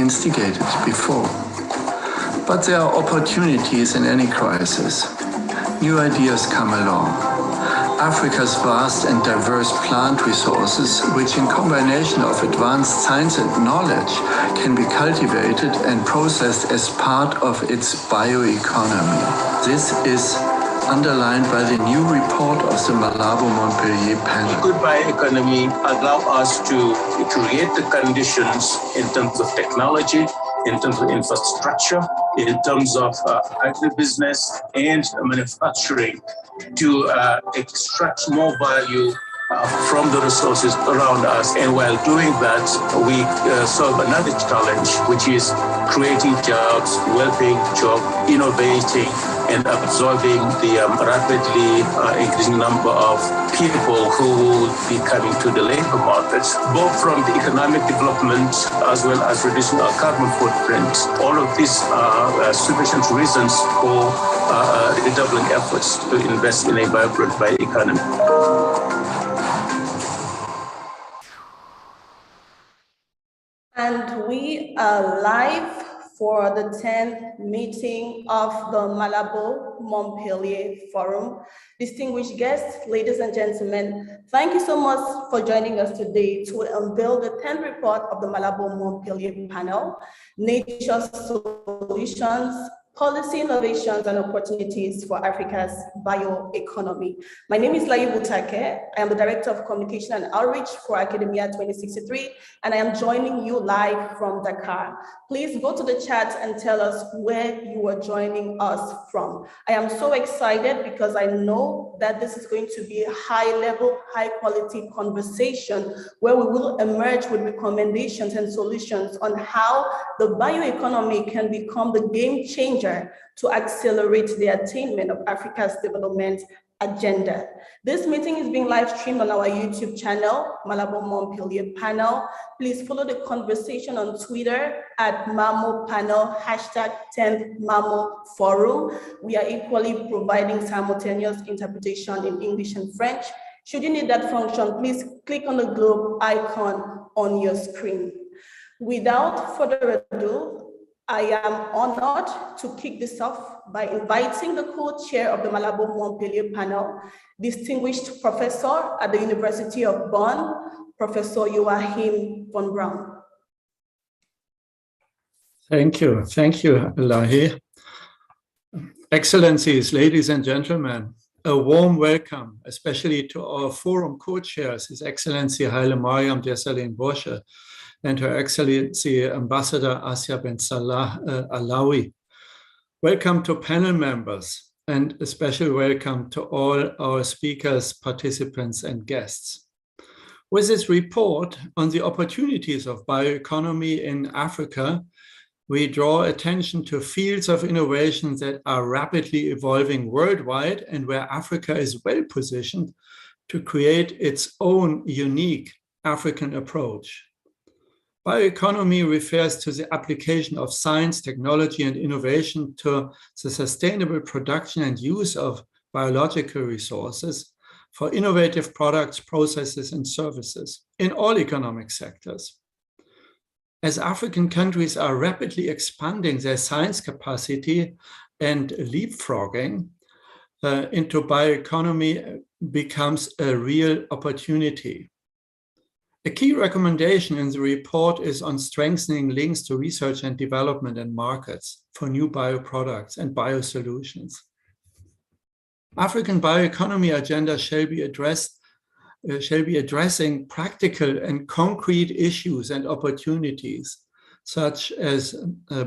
instigated before. But there are opportunities in any crisis. New ideas come along. Africa's vast and diverse plant resources, which in combination of advanced science and knowledge can be cultivated and processed as part of its bioeconomy. This is underlined by the new report of the Malabo Montpellier Panel. Good bioeconomy allows us to create the conditions in terms of technology, in terms of infrastructure, in terms of agribusiness and manufacturing to extract more value from the resources around us. And while doing that, we solve another challenge, which is creating jobs, well-paying jobs, innovating, and absorbing the rapidly increasing number of people who will be coming to the labor markets, both from the economic development as well as reducing our carbon footprint. All of these are sufficient reasons for redoubling efforts to invest in a vibrant bioeconomy. And we are live for the 10th meeting of the Malabo Montpellier Forum. Distinguished guests, ladies and gentlemen, thank you so much for joining us today to unveil the 10th report of the Malabo Montpellier Panel, Nature's Solutions, Policy Innovations and Opportunities for Africa's Bioeconomy. My name is Lai Butake. I am the Director of Communication and Outreach for Academia 2063, and I am joining you live from Dakar. Please go to the chat and tell us where you are joining us from. I am so excited because I know that this is going to be a high-level, high-quality conversation where we will emerge with recommendations and solutions on how the bioeconomy can become the game changer to accelerate the attainment of Africa's development agenda. This meeting is being live streamed on our YouTube channel, Malabo Montpellier Panel. Please follow the conversation on Twitter at Mamo Panel, hashtag 10th Mamo Forum. We are equally providing simultaneous interpretation in English and French. Should you need that function, please click on the globe icon on your screen. Without further ado, I am honored to kick this off by inviting the co-chair of the Malabo Montpellier Panel, distinguished professor at the University of Bonn, Professor Joachim von Braun. Thank you, Lahi. Excellencies, ladies and gentlemen, a warm welcome, especially to our forum co-chairs, His Excellency Haile Mariam Desalegn Bosche, and Her Excellency Ambassador Asya Ben Salah Alawi. Welcome to panel members, and a special welcome to all our speakers, participants, and guests. With this report on the opportunities of bioeconomy in Africa, we draw attention to fields of innovation that are rapidly evolving worldwide and where Africa is well positioned to create its own unique African approach. Bioeconomy refers to the application of science, technology, and innovation to the sustainable production and use of biological resources for innovative products, processes, and services in all economic sectors. As African countries are rapidly expanding their science capacity and leapfrogging into bioeconomy becomes a real opportunity. A key recommendation in the report is on strengthening links to research and development and markets for new bioproducts and biosolutions. African bioeconomy agenda shall be addressing practical and concrete issues and opportunities, such as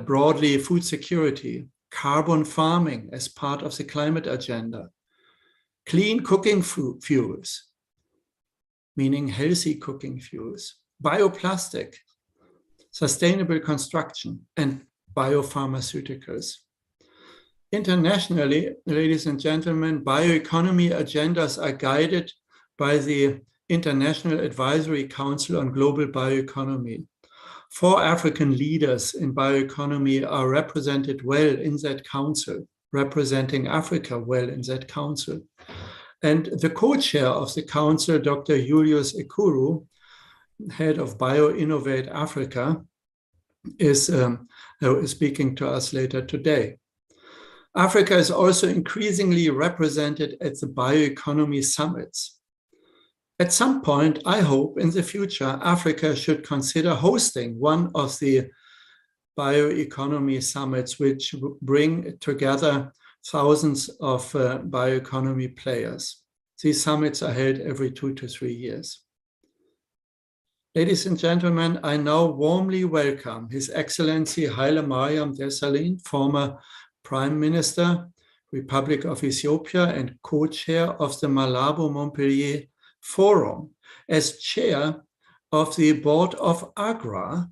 broadly food security, carbon farming as part of the climate agenda, clean cooking fuels, meaning healthy cooking fuels, bioplastic, sustainable construction, and biopharmaceuticals. Internationally, ladies and gentlemen, bioeconomy agendas are guided by the International Advisory Council on Global Bioeconomy. 4 African leaders in bioeconomy are represented well in that council, representing Africa well in that council. And the co-chair of the council, Dr. Julius Ekuru, head of BioInnovate Africa, is speaking to us later today. Africa is also increasingly represented at the bioeconomy summits. At some point, I hope in the future, Africa should consider hosting one of the bioeconomy summits, which bring together thousands of bioeconomy players. These summits are held every 2 to 3 years. Ladies and gentlemen, I now warmly welcome His Excellency Haile Mariam Desalegn, former Prime Minister, Republic of Ethiopia, and co-chair of the Malabo Montpellier Forum. As chair of the Board of AGRA,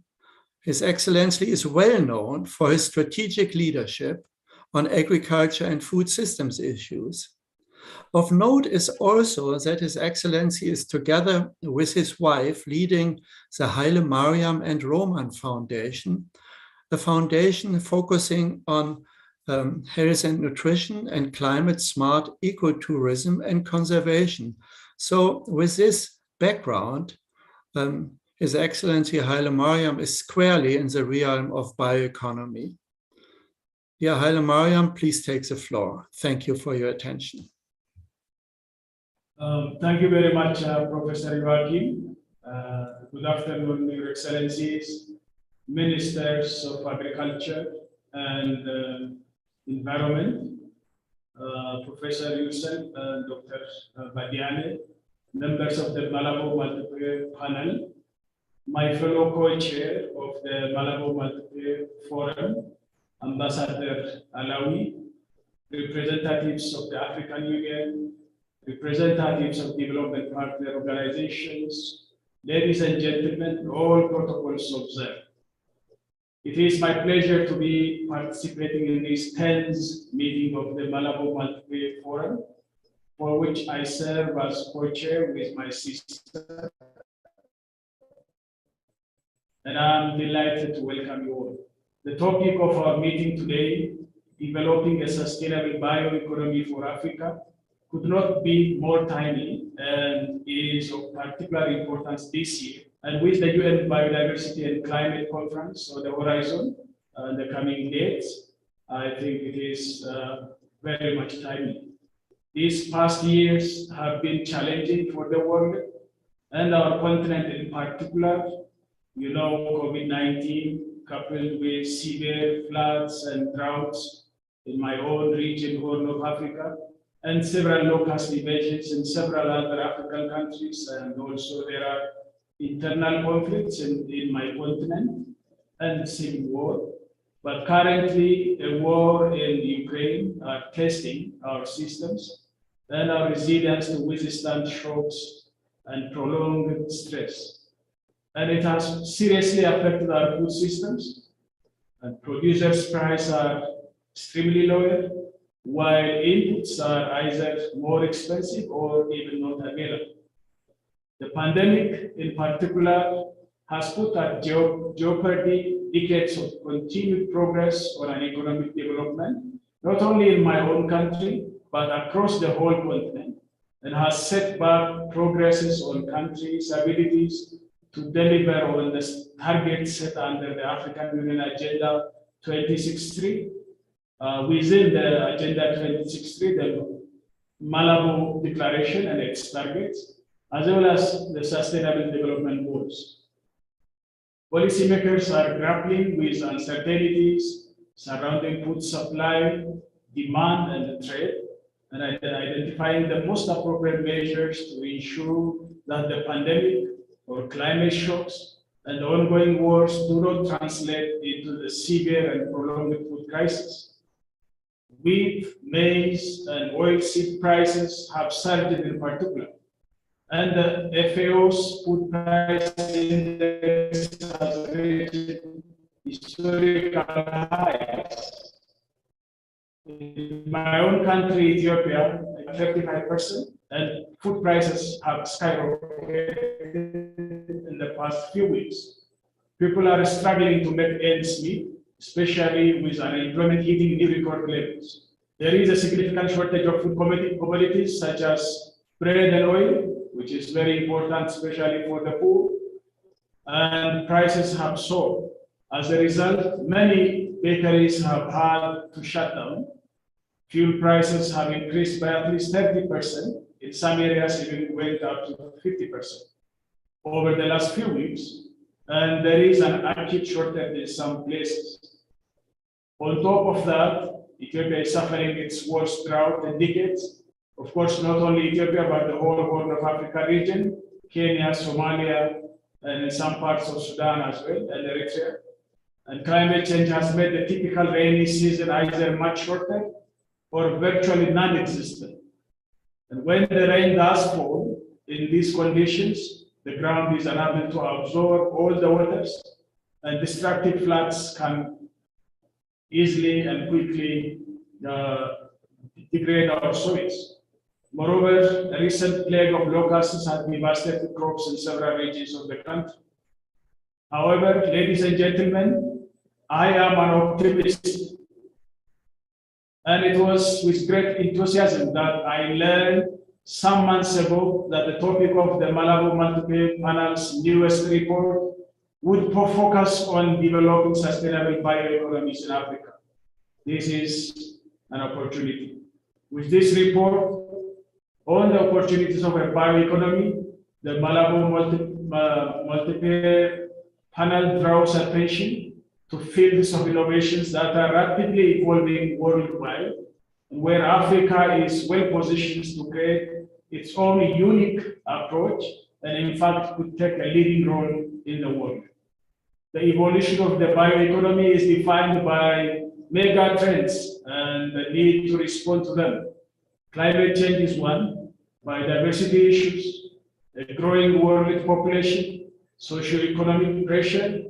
His Excellency is well known for his strategic leadership on agriculture and food systems issues. Of note is also that His Excellency is together with his wife leading the Haile Mariam and Roman Foundation, a foundation focusing on health and nutrition and climate-smart ecotourism and conservation. So with this background, His Excellency Haile Mariam is squarely in the realm of bioeconomy. Dear Haile Mariam, please take the floor. Thank you for your attention. Thank you very much, Professor Joachim. Good afternoon, Your Excellencies, Ministers of Agriculture and Environment, Professor Yusuf and Dr. Badiane, members of the Malabo Montpellier Panel, my fellow co-chair of the Malabo Montpellier Forum, Ambassador Malawi, representatives of the African Union, representatives of development partner organizations, ladies and gentlemen, all protocols observed. It is my pleasure to be participating in this 10th meeting of the Malabo Montpellier Forum, for which I serve as co-chair with my sister. And I'm delighted to welcome you all. The topic of our meeting today, developing a sustainable bioeconomy for Africa, could not be more timely and is of particular importance this year. And with the UN Biodiversity and Climate Conference on the horizon in the coming days, I think it is very much timely. These past years have been challenging for the world and our continent in particular. You know, COVID-19 coupled with severe floods and droughts in my own region, Horn of Africa, and several locust invasions in several other African countries, and also there are internal conflicts in my continent and civil war. But currently, the war in Ukraine are testing our systems and our resilience to withstand shocks and prolonged stress. And it has seriously affected our food systems, and producers' prices are extremely low, while inputs are either more expensive or even not available. The pandemic, in particular, has put at jeopardy decades of continued progress on an economic development, not only in my own country, but across the whole continent, and has set back progresses on countries' abilities to deliver on the targets set under the African Union Agenda 2063. Within the Agenda 2063, the Malabo Declaration and its targets, as well as the Sustainable Development Goals. Policymakers are grappling with uncertainties surrounding food supply, demand, and trade, and identifying the most appropriate measures to ensure that the pandemic or climate shocks and ongoing wars do not translate into the severe and prolonged food crisis. Wheat, maize, and oilseed prices have surged in particular, and the FAO's food price index has reached historical highs. In my own country, Ethiopia, 35%, and food prices have skyrocketed in the past few weeks. People are struggling to make ends meet, especially with unemployment hitting new record levels. There is a significant shortage of food commodities such as bread and oil, which is very important, especially for the poor, and prices have soared As a result, many bakeries have had to shut down. Fuel prices have increased by at least 30%. In some areas, even went up to 50% over the last few weeks. And there is an acute shortage in some places. On top of that, Ethiopia is suffering its worst drought in decades. Of course, not only Ethiopia, but the whole Horn of Africa region, Kenya, Somalia, and in some parts of Sudan as well, and Eritrea. And climate change has made the typical rainy season either much shorter or virtually non-existent. And when the rain does fall in these conditions, the ground is unable to absorb all the waters, and destructive floods can easily and quickly degrade our soils. Moreover, a recent plague of locusts has devastated crops in several regions of the country. However, ladies and gentlemen, I am an optimist. And it was with great enthusiasm that I learned some months ago that the topic of the Malabo Montpellier Panel's newest report would focus on developing sustainable bioeconomies in Africa. This is an opportunity. With this report on the opportunities of a bioeconomy, the Malabo Montpellier Panel draws attention to fields of innovations that are rapidly evolving worldwide, where Africa is well positioned to create its own unique approach and in fact could take a leading role in the world. The evolution of the bioeconomy is defined by mega trends and the need to respond to them. Climate change is one, biodiversity issues, a growing world population, socio-economic pressure,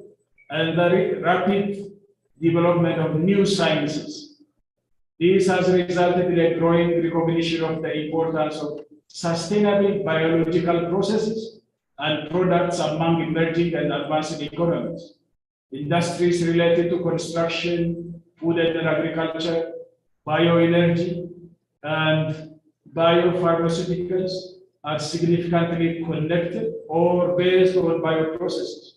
and the rapid development of new sciences. This has resulted in a growing recognition of the importance of sustainable biological processes and products among emerging and advancing economies. Industries related to construction, food and agriculture, bioenergy, and biopharmaceuticals are significantly connected or based on bioprocesses.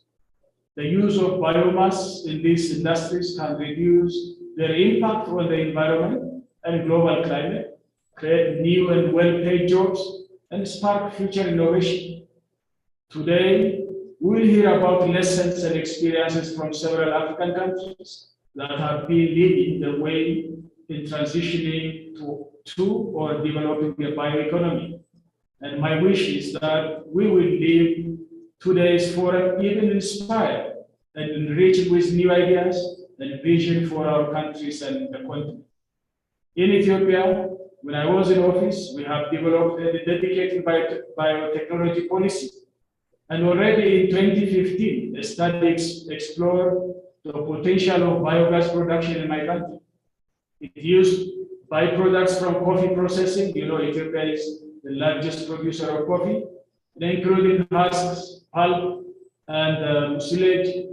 The use of biomass in these industries can reduce their impact on the environment and global climate, create new and well-paid jobs, and spark future innovation. Today, we will hear about lessons and experiences from several African countries that have been leading the way in transitioning to or developing a bioeconomy. And my wish is that we will leave today's forum even inspired and enriched with new ideas and vision for our countries and the continent. In Ethiopia, when I was in office, we have developed a dedicated biotechnology policy. And already in 2015, a study explored the potential of biogas production in my country. It used byproducts from coffee processing. You know, Ethiopia is the largest producer of coffee, including husks, pulp, and mucilage.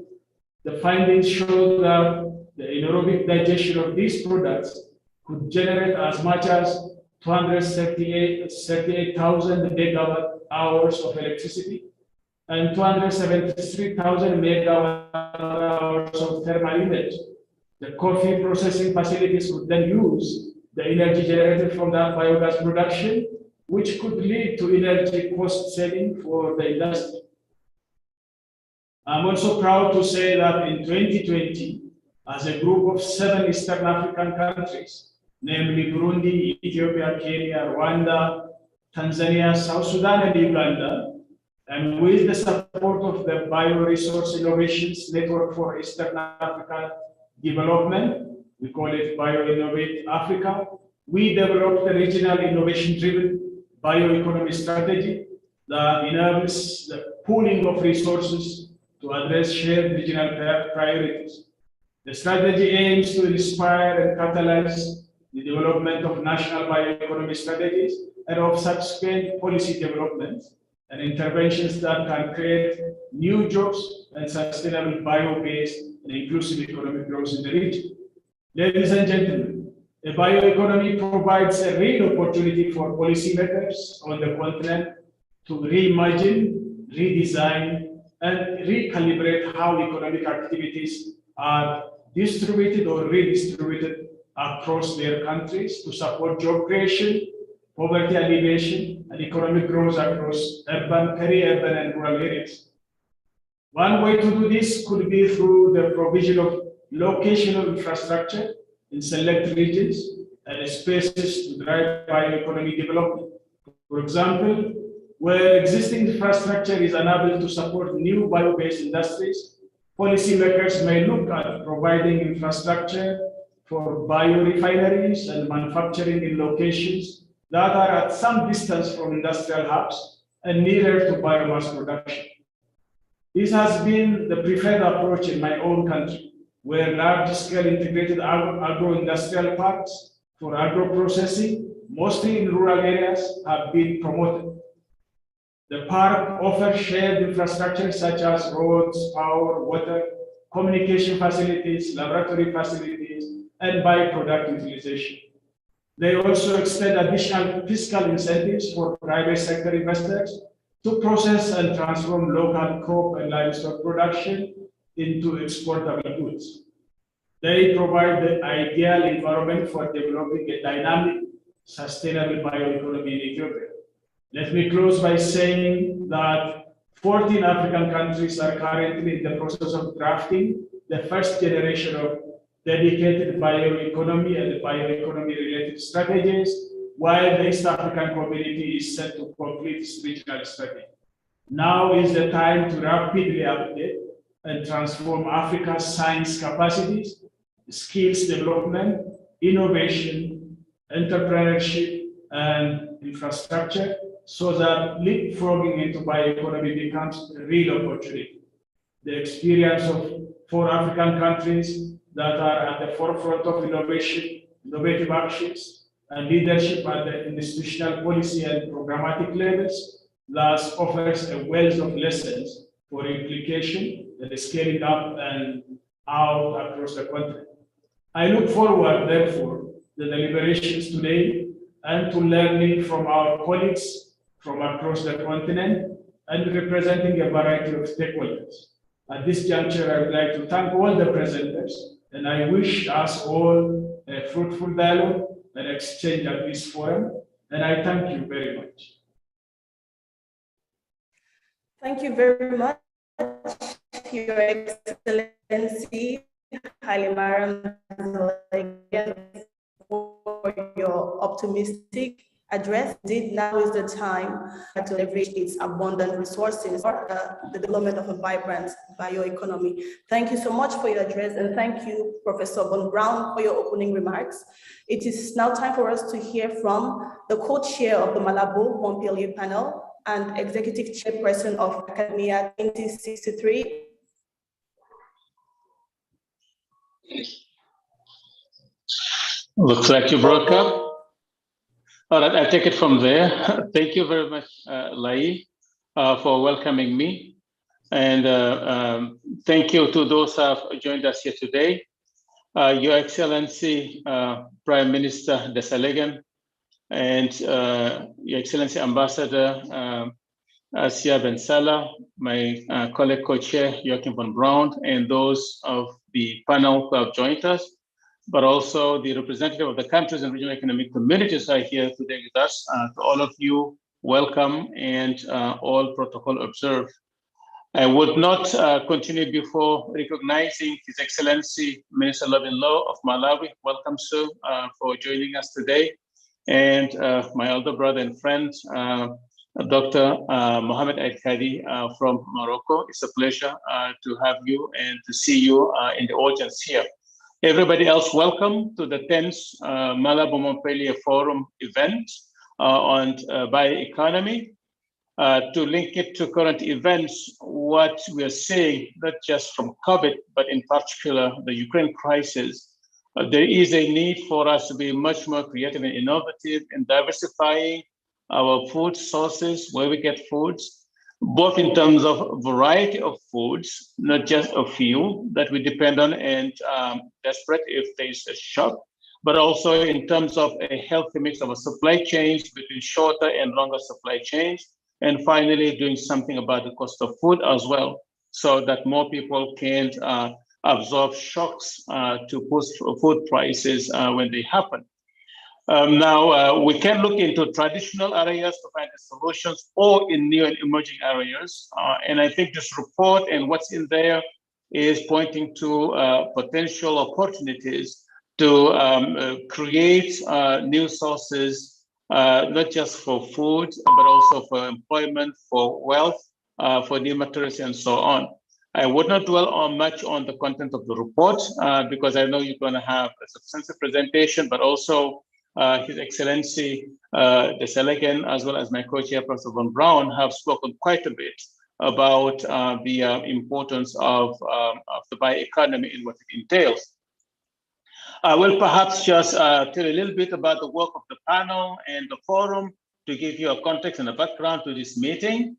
The findings showed that the anaerobic digestion of these products could generate as much as 238,000 megawatt hours of electricity and 273,000 megawatt hours of thermal energy. The coffee processing facilities would then use the energy generated from that biogas production, which could lead to energy cost saving for the industry. I'm also proud to say that in 2020, as a group of 7 Eastern African countries, namely Burundi, Ethiopia, Kenya, Rwanda, Tanzania, South Sudan, and Uganda, and with the support of the Bioresource Innovations Network for Eastern Africa Development, we call it BioInnovate Africa, we developed a regional innovation-driven bioeconomy strategy that enables the pooling of resources to address shared regional priorities. The strategy aims to inspire and catalyze the development of national bioeconomy strategies and of subsequent policy developments and interventions that can create new jobs and sustainable bio-based and inclusive economic growth in the region. Ladies and gentlemen, a bioeconomy provides a real opportunity for policymakers on the continent to reimagine, redesign, and recalibrate how economic activities are distributed or redistributed across their countries to support job creation, poverty alleviation, and economic growth across urban, peri-urban, and rural areas. One way to do this could be through the provision of locational infrastructure in select regions and spaces to drive bioeconomy development. For example, where existing infrastructure is unable to support new bio-based industries, policymakers may look at providing infrastructure for biorefineries and manufacturing in locations that are at some distance from industrial hubs and nearer to biomass production. This has been the preferred approach in my own country, where large-scale integrated agro-industrial parks for agro-processing, mostly in rural areas, have been promoted. The park offers shared infrastructure such as roads, power, water, communication facilities, laboratory facilities, and byproduct utilization. They also extend additional fiscal incentives for private sector investors to process and transform local crop and livestock production into exportable goods. They provide the ideal environment for developing a dynamic, sustainable bioeconomy in Ethiopia. Let me close by saying that 14 African countries are currently in the process of drafting the first generation of dedicated bioeconomy and bioeconomy-related strategies, while the East African community is set to complete its regional strategy. Now is the time to rapidly update and transform Africa's science capacities, skills development, innovation, entrepreneurship, and infrastructure, so that leapfrogging into bioeconomy becomes a real opportunity. The experience of 4 African countries that are at the forefront of innovation, innovative actions, and leadership at the institutional policy and programmatic levels, thus offers a wealth of lessons for implication and scaling up and out across the continent. I look forward, therefore, to the deliberations today and to learning from our colleagues from across the continent and representing a variety of stakeholders. At this juncture, I would like to thank all the presenters, and I wish us all a fruitful dialogue and exchange at this forum, and I thank you very much. Thank you very much, Your Excellency Hailemariam, for your optimistic address. Indeed, now is the time to leverage its abundant resources for the development of a vibrant bioeconomy. Thank you so much for your address, and thank you, Professor Von Brown, for your opening remarks. It is now time for us to hear from the co-chair of the Malabo Montpellier Panel and executive chairperson of Academia 2063. Looks like you broke up. All right, I take it from there. Thank you very much, Lai, for welcoming me. And thank you to those who have joined us here today. Your Excellency, Prime Minister Desalegn, and Your Excellency Ambassador Asia Ben Salah, my colleague co-chair Joachim von Braun, and those of the panel who have joined us, but also the representative of the countries and regional economic communities are here today with us. To all of you, welcome, and all protocol observed. I would not continue before recognizing His Excellency Minister Law of Malawi. Welcome, sir, for joining us today. And my elder brother and friend, Dr. Mohamed Al-Khadi from Morocco. It's a pleasure to have you and to see you in the audience here. Everybody else, welcome to the 10th Malabo Montpellier Forum event on bioeconomy. To link it to current events, what we are seeing, not just from COVID, but in particular the Ukraine crisis, there is a need for us to be much more creative and innovative in diversifying our food sources, where we get foods, both in terms of variety of foods, not just a few that we depend on and desperate if there's a shock, but also in terms of a healthy mix of a supply chains between shorter and longer supply chains. And finally, doing something about the cost of food as well, so that more people can absorb shocks to food prices when they happen. Now, we can look into traditional areas to find the solutions or in new and emerging areas. And I think this report and what's in there is pointing to potential opportunities to create new sources, not just for food, but also for employment, for wealth, for new materials, and so on. I would not dwell on much on the content of the report because I know you're going to have a substantive presentation, but also His Excellency the Selegan, as well as my co-chair, Professor Von Braun, have spoken quite a bit about the importance of the bioeconomy and what it entails. I will perhaps just tell a little bit about the work of the panel and the forum to give you a context and a background to this meeting.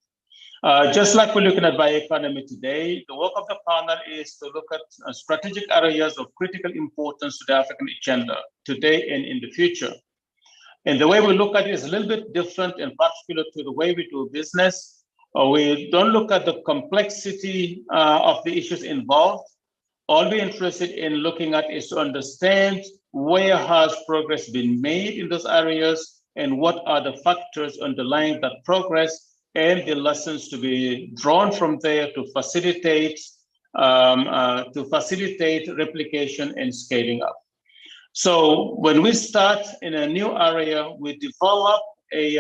Just like we're looking at bioeconomy today, the work of the panel is to look at strategic areas of critical importance to the African agenda today and in the future. And the way we look at it is a little bit different and particular to the way we do business. We don't look at the complexity of the issues involved. All we're interested in looking at is to understand where has progress been made in those areas and what are the factors underlying that progress and the lessons to be drawn from there to facilitate replication and scaling up. So when we start in a new area, we develop a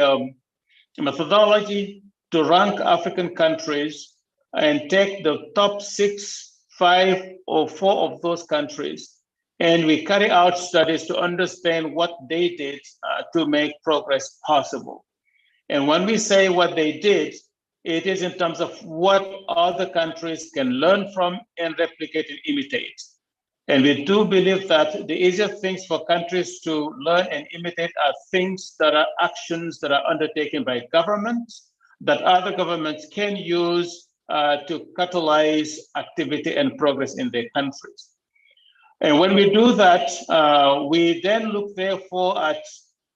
methodology to rank African countries and take the top 6, 5, or 4 of those countries, and we carry out studies to understand what they did to make progress possible. And when we say what they did, it is in terms of what other countries can learn from and replicate and imitate. And we do believe that the easier things for countries to learn and imitate are things that are actions that are undertaken by governments that other governments can use to catalyze activity and progress in their countries. And when we do that, we then look therefore at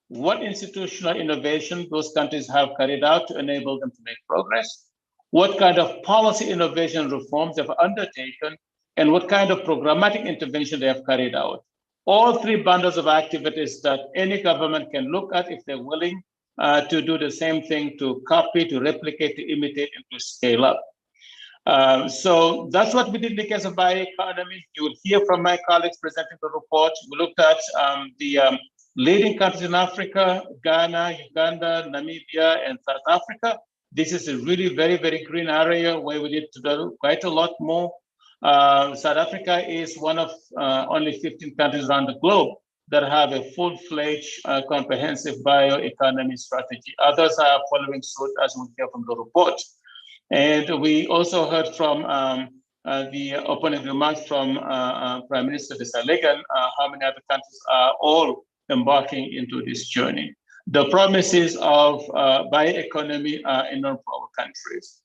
what institutional innovation those countries have carried out to enable them to make progress, what kind of policy innovation reforms they've undertaken, and what kind of programmatic intervention they have carried out. All 3 bundles of activities that any government can look at if they're willing to do the same thing, to copy, to replicate, to imitate, and to scale up. So that's what we did in the case of bioeconomy. You will hear from my colleagues presenting the report. We looked at the leading countries in Africa: Ghana, Uganda, Namibia, and South Africa. This is a really very, very green area where we need to do quite a lot more. South Africa is one of only 15 countries around the globe that have a full-fledged comprehensive bioeconomy strategy. Others are following suit, as we'll hear from the report. And we also heard from the opening remarks from Prime Minister de Salegan, how many other countries are all embarking into this journey. The promises of bioeconomy are enormous for our countries.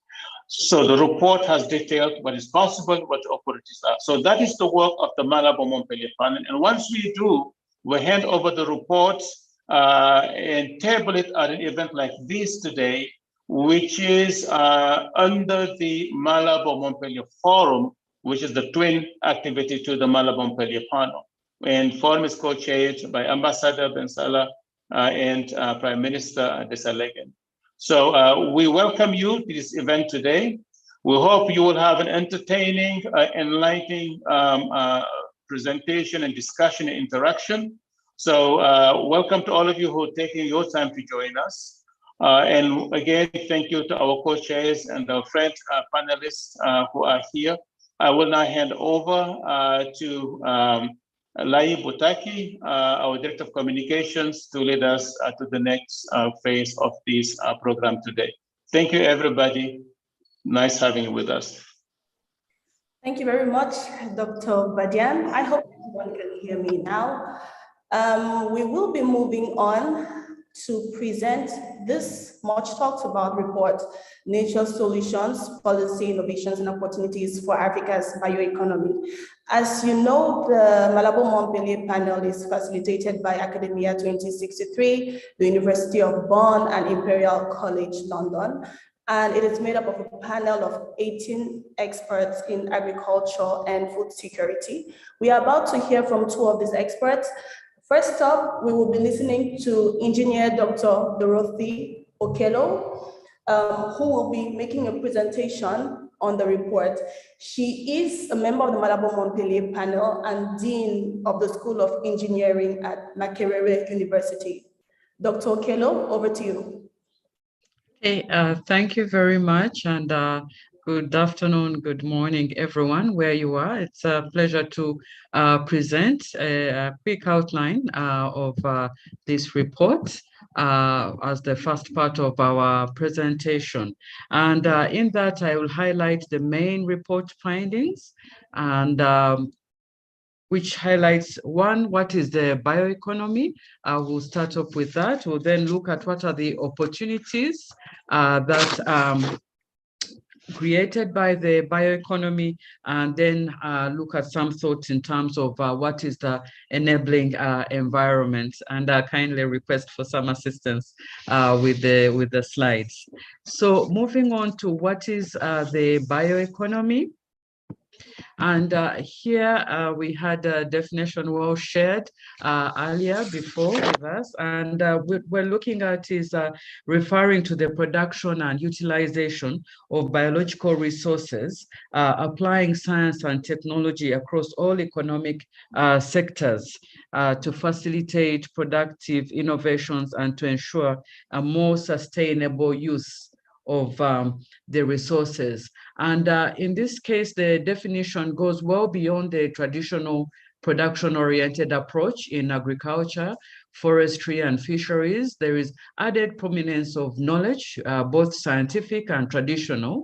So the report has detailed what is possible, what the opportunities are. So that is the work of the Malabo Montpellier Panel. And once we do, we hand over the report and table it at an event like this today, which is under the Malabo Montpellier Forum, which is the twin activity to the Malabo Montpellier Panel. And forum is co-chaired by Ambassador Bensala and Prime Minister de Salegan. So we welcome you to this event today. We hope you will have an entertaining, enlightening presentation and discussion and interaction. So welcome to all of you who are taking your time to join us. And again, thank you to our co-chairs and our friend panelists who are here. I will now hand over to Lai Butaki, our Director of Communications, to lead us to the next phase of this program today. Thank you, everybody. Nice having you with us. Thank you very much, Dr. Badian. I hope everyone can hear me now. We will be moving on to present this much talked about report, Nature Solutions, Policy, Innovations, and Opportunities for Africa's Bioeconomy. As you know, the Malabo Montpellier Panel is facilitated by Academia 2063, the University of Bonn, and Imperial College London. and it is made up of a panel of 18 experts in agriculture and food security. We are about to hear from two of these experts. First up, we will be listening to Engineer Dr. Dorothy Okello, who will be making a presentation on the report. She is a member of the Malabo Montpellier Panel and Dean of the School of Engineering at Makerere University. Dr. Okello, over to you. Hey, thank you very much, and good afternoon, good morning, everyone, where you are. It's a pleasure to present a quick outline of this report as the first part of our presentation. And in that, I will highlight the main report findings, and which highlights, one, what is the bioeconomy? We'll start off with that. We'll then look at what are the opportunities that created by the bioeconomy, and then look at some thoughts in terms of what is the enabling environment, and kindly request for some assistance with the slides. So moving on to what is the bioeconomy. And here we had a definition well shared earlier before with us. And what we're looking at is referring to the production and utilization of biological resources, applying science and technology across all economic sectors to facilitate productive innovations and to ensure a more sustainable use of the resources. And in this case, the definition goes well beyond the traditional production-oriented approach in agriculture, forestry, and fisheries. There is added prominence of knowledge, both scientific and traditional,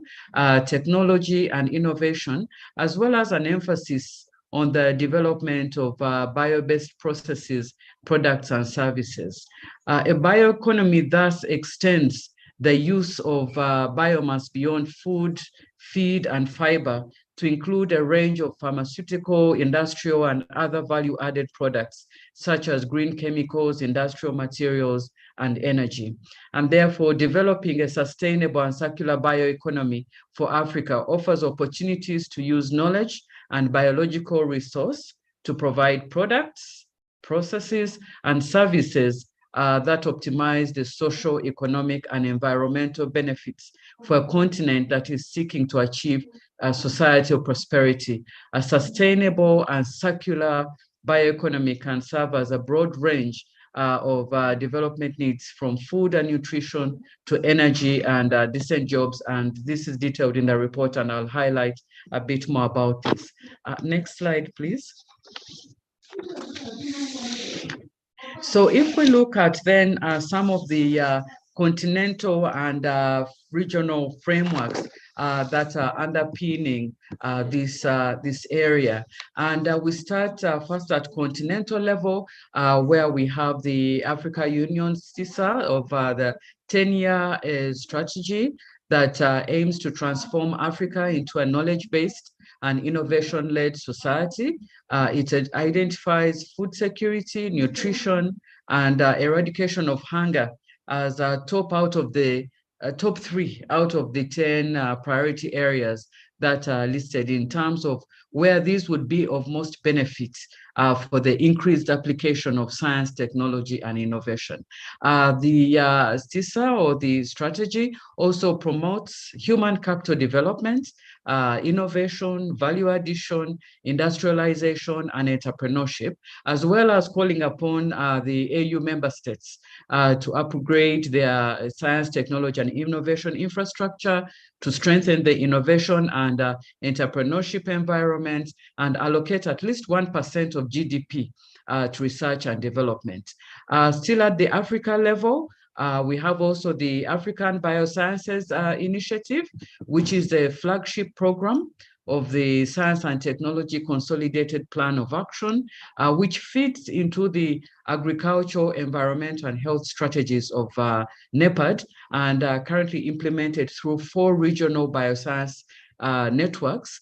technology and innovation, as well as an emphasis on the development of bio-based processes, products, and services. A bioeconomy thus extends the use of biomass beyond food, feed, and fiber to include a range of pharmaceutical, industrial, and other value-added products, such as green chemicals, industrial materials, and energy. And therefore, developing a sustainable and circular bioeconomy for Africa offers opportunities to use knowledge and biological resource to provide products, processes, and services that optimize the social, economic, and environmental benefits for a continent that is seeking to achieve societal prosperity. A sustainable and circular bioeconomy can serve as a broad range of development needs, from food and nutrition to energy and decent jobs. And this is detailed in the report, and I'll highlight a bit more about this. Next slide, please. So if we look at then some of the continental and regional frameworks that are underpinning this area. And we start first at continental level, where we have the Africa Union CISA of the 10-year strategy that aims to transform Africa into a knowledge-based and innovation-led society. It identifies food security, nutrition, and eradication of hunger as top 3 out of the 10 priority areas that are listed in terms of where these would be of most benefit for the increased application of science, technology, and innovation. The CISA, or the strategy, also promotes human capital development, innovation, value addition, industrialization, and entrepreneurship, as well as calling upon the AU member states to upgrade their science, technology, and innovation infrastructure, to strengthen the innovation and entrepreneurship environment, and allocate at least 1% of GDP to research and development. Still at the Africa level, we have also the African Biosciences Initiative, which is the flagship program of the Science and Technology Consolidated Plan of Action, which fits into the agricultural, environmental, and health strategies of NEPAD, and currently implemented through 4 regional bioscience networks,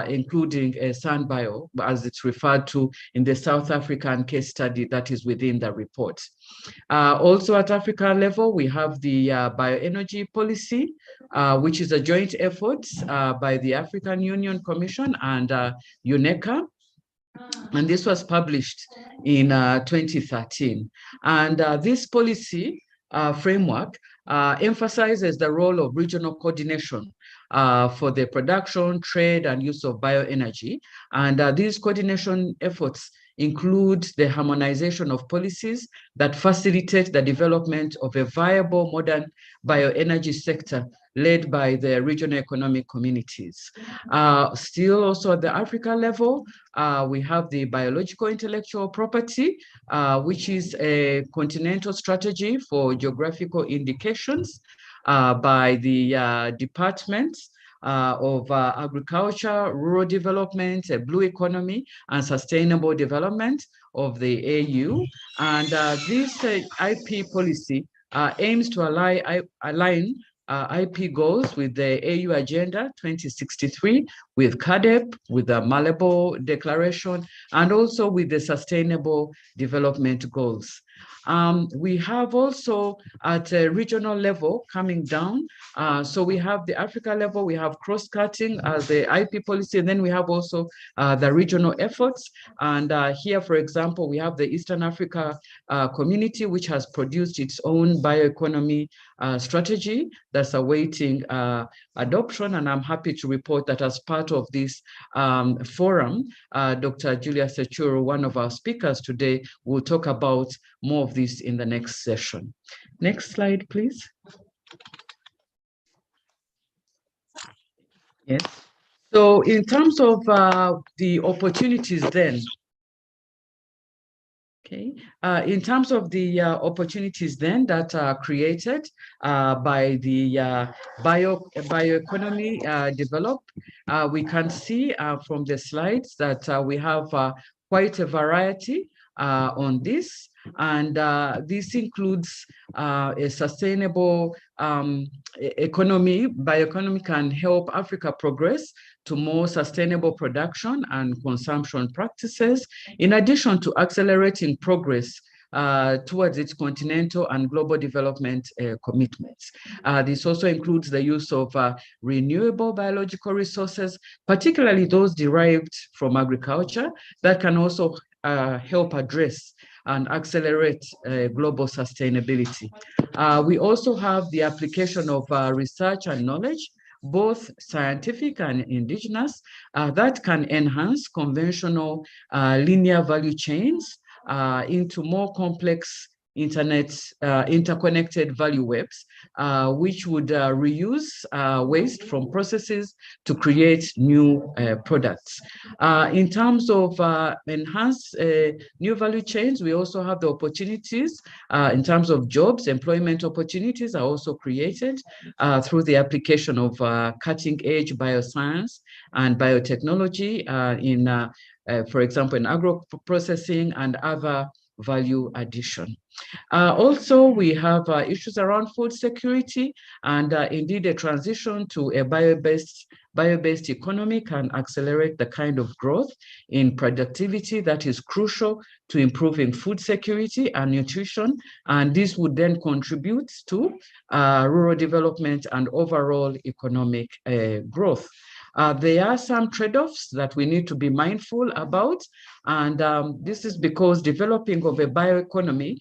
including SunBio, as it's referred to in the South African case study that is within the report. Also at Africa level, we have the Bioenergy Policy, which is a joint effort by the African Union Commission and UNECA. And this was published in 2013. And this policy framework emphasizes the role of regional coordination for the production, trade, and use of bioenergy. And these coordination efforts include the harmonization of policies that facilitate the development of a viable modern bioenergy sector led by the regional economic communities. Still also at the Africa level, we have the biological intellectual property, which is a continental strategy for geographical indications by the departments of agriculture, rural development, blue economy, and sustainable development of the AU. And this IP policy aims to align IP goals with the AU Agenda 2063, with CADEP, with the Malabo Declaration, and also with the Sustainable Development Goals. We have also at a regional level coming down. So we have the Africa level, we have cross-cutting as the IP policy, and then we have also the regional efforts. And here, for example, we have the Eastern Africa community, which has produced its own bioeconomy strategy that's awaiting adoption. And I'm happy to report that as part of this forum, Dr. Julia Sechuru, one of our speakers today, will talk about more of this in the next session. Next slide, please. Yes. So in terms of the opportunities then, okay, in terms of the opportunities then that are created by the bioeconomy developed, we can see from the slides that we have quite a variety on this. And this includes a sustainable economy. Bioeconomy can help Africa progress to more sustainable production and consumption practices, in addition to accelerating progress towards its continental and global development commitments. This also includes the use of renewable biological resources, particularly those derived from agriculture, that can also help address and accelerate global sustainability. We also have the application of research and knowledge, both scientific and indigenous, that can enhance conventional linear value chains into more complex interconnected value webs, which would reuse waste from processes to create new products. In terms of enhanced new value chains, we also have the opportunities in terms of jobs. Employment opportunities are also created through the application of cutting-edge bioscience and biotechnology for example, in agro-processing and other value addition. Also, we have issues around food security, and indeed a transition to a bio-based economy can accelerate the kind of growth in productivity that is crucial to improving food security and nutrition, and this would then contribute to rural development and overall economic growth. There are some trade-offs that we need to be mindful about, and this is because developing of a bioeconomy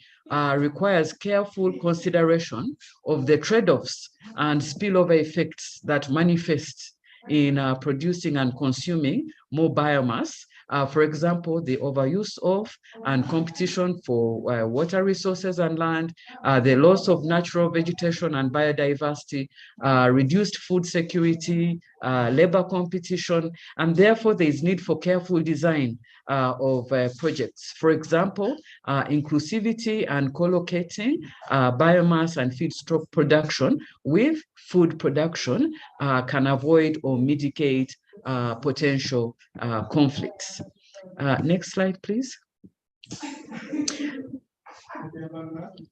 requires careful consideration of the trade-offs and spillover effects that manifest in producing and consuming more biomass. For example, the overuse of and competition for water resources and land, the loss of natural vegetation and biodiversity, reduced food security, labor competition, and therefore there is need for careful design of projects. For example, inclusivity and co-locating biomass and feedstock production with food production can avoid or mitigate potential conflicts. Next slide, please.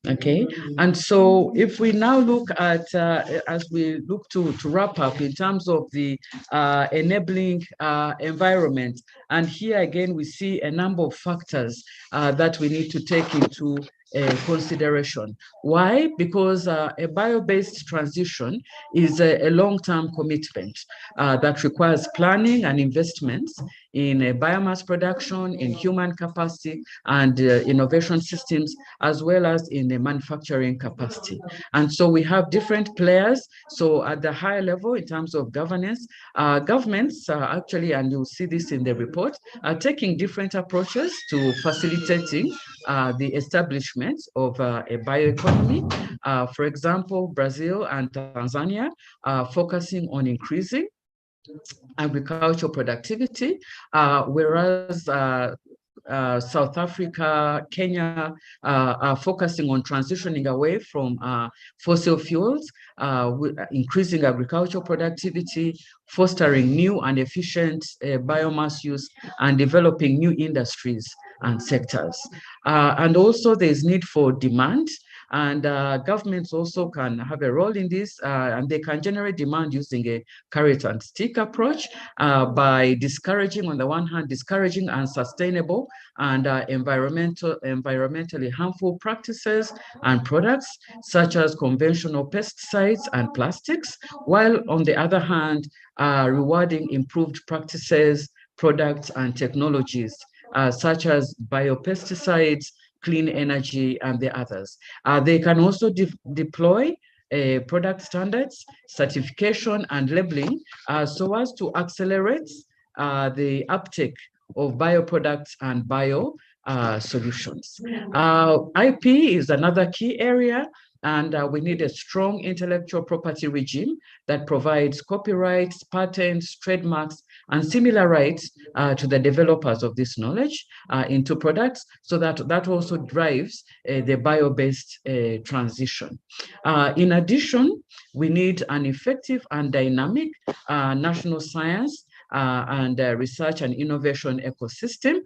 Okay, and so if we now look at, as we look to wrap up in terms of the enabling environment, and here again, we see a number of factors that we need to take into consideration. Why? Because a bio-based transition is a long-term commitment that requires planning and investments in biomass production, in human capacity, and innovation systems, as well as in the manufacturing capacity. And so we have different players. So at the higher level, in terms of governance, governments actually, and you'll see this in the report, are taking different approaches to facilitating the establishment of a bioeconomy. For example, Brazil and Tanzania are focusing on increasing agricultural productivity, whereas South Africa, Kenya are focusing on transitioning away from fossil fuels, increasing agricultural productivity, fostering new and efficient biomass use, and developing new industries and sectors. And also there's need for demand, and governments also can have a role in this, and they can generate demand using a carrot and stick approach by discouraging, on the one hand, discouraging unsustainable and environmentally harmful practices and products, such as conventional pesticides and plastics, while on the other hand, rewarding improved practices, products, and technologies, such as biopesticides, clean energy, and the others. They can also deploy product standards, certification, and labeling so as to accelerate the uptake of bioproducts and bio solutions. IP is another key area, and we need a strong intellectual property regime that provides copyrights, patents, trademarks, and similar rights to the developers of this knowledge into products, so that also drives the bio-based transition. In addition, we need an effective and dynamic national science and research and innovation ecosystem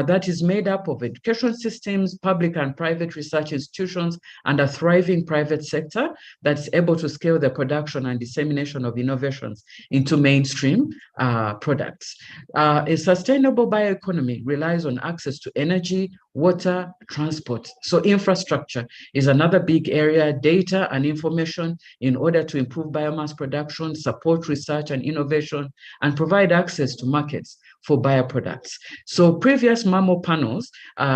that is made up of education systems, public and private research institutions, and a thriving private sector that's able to scale the production and dissemination of innovations into mainstream products. A sustainable bioeconomy relies on access to energy, water, transport. So infrastructure is another big area, data and information, in order to improve biomass production, support research and innovation, and provide access to markets for bioproducts. So previous Malabo panels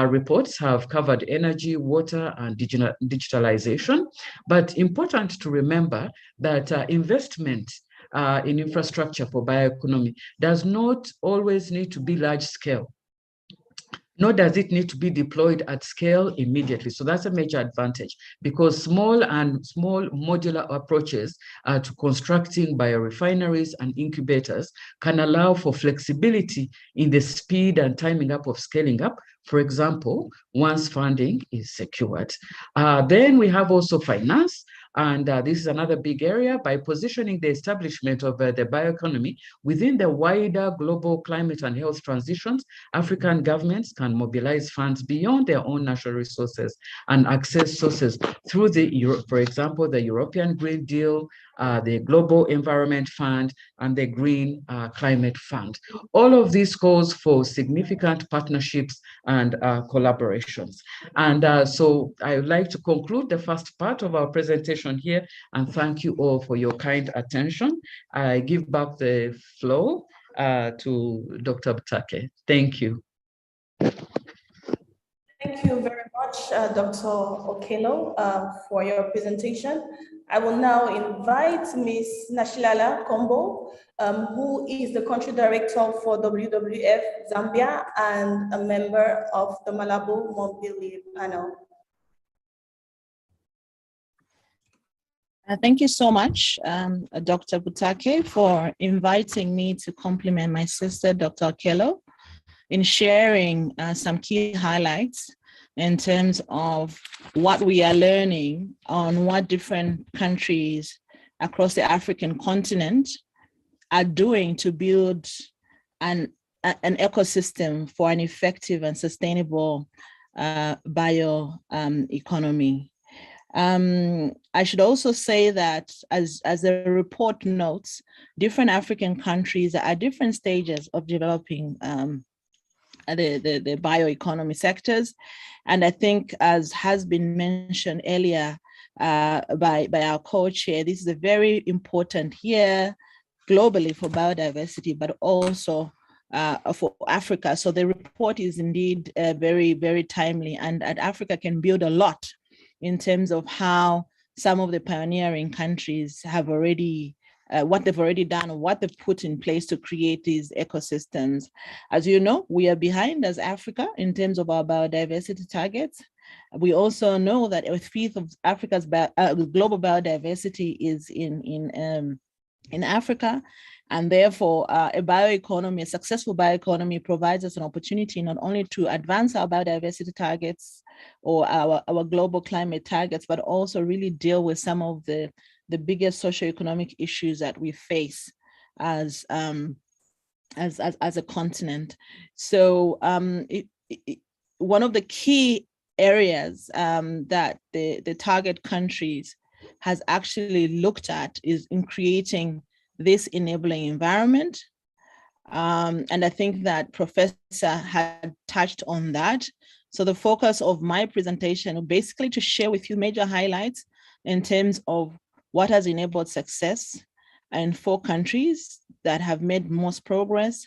reports have covered energy, water, and digitalization, but important to remember that investment in infrastructure for bioeconomy does not always need to be large scale, nor does it need to be deployed at scale immediately. So that's a major advantage, because small modular approaches to constructing biorefineries and incubators can allow for flexibility in the speed and timing up of scaling up, for example, once funding is secured. Then we have also finance. And this is another big area. By positioning the establishment of the bioeconomy within the wider global climate and health transitions, African governments can mobilize funds beyond their own natural resources and access sources through for example, the European Green Deal, the Global Environment Fund, and the Green Climate Fund. All of this calls for significant partnerships and collaborations. And so I would like to conclude the first part of our presentation here, and thank you all for your kind attention. I give back the floor to Dr. Butake. Thank you. Thank you very much, Dr. Okello, for your presentation. I will now invite Ms. Nashilala Kombo, who is the country director for WWF Zambia and a member of the Malabo Montpellier Panel. Thank you so much, Dr. Butake, for inviting me to complement my sister, Dr. Okello, in sharing some key highlights in terms of what we are learning on what different countries across the African continent are doing to build an ecosystem for an effective and sustainable bioeconomy. I should also say that as the report notes, different African countries are at different stages of developing the bioeconomy sectors. And I think, as has been mentioned earlier by our co-chair, this is a very important year globally for biodiversity, but also for Africa. So the report is indeed very, very timely, and Africa can build a lot in terms of how some of the pioneering countries have already what they've already done, or what they've put in place to create these ecosystems. As you know, we are behind as Africa in terms of our biodiversity targets. We also know that a fifth of Africa's global biodiversity is in Africa, and therefore a bioeconomy, a successful bioeconomy, provides us an opportunity not only to advance our biodiversity targets or our global climate targets, but also really deal with some of the biggest socioeconomic issues that we face as a continent. So one of the key areas that the target countries has actually looked at is in creating this enabling environment. And I think that Professor had touched on that. So the focus of my presentation is basically to share with you major highlights in terms of what has enabled success in 4 countries that have made most progress,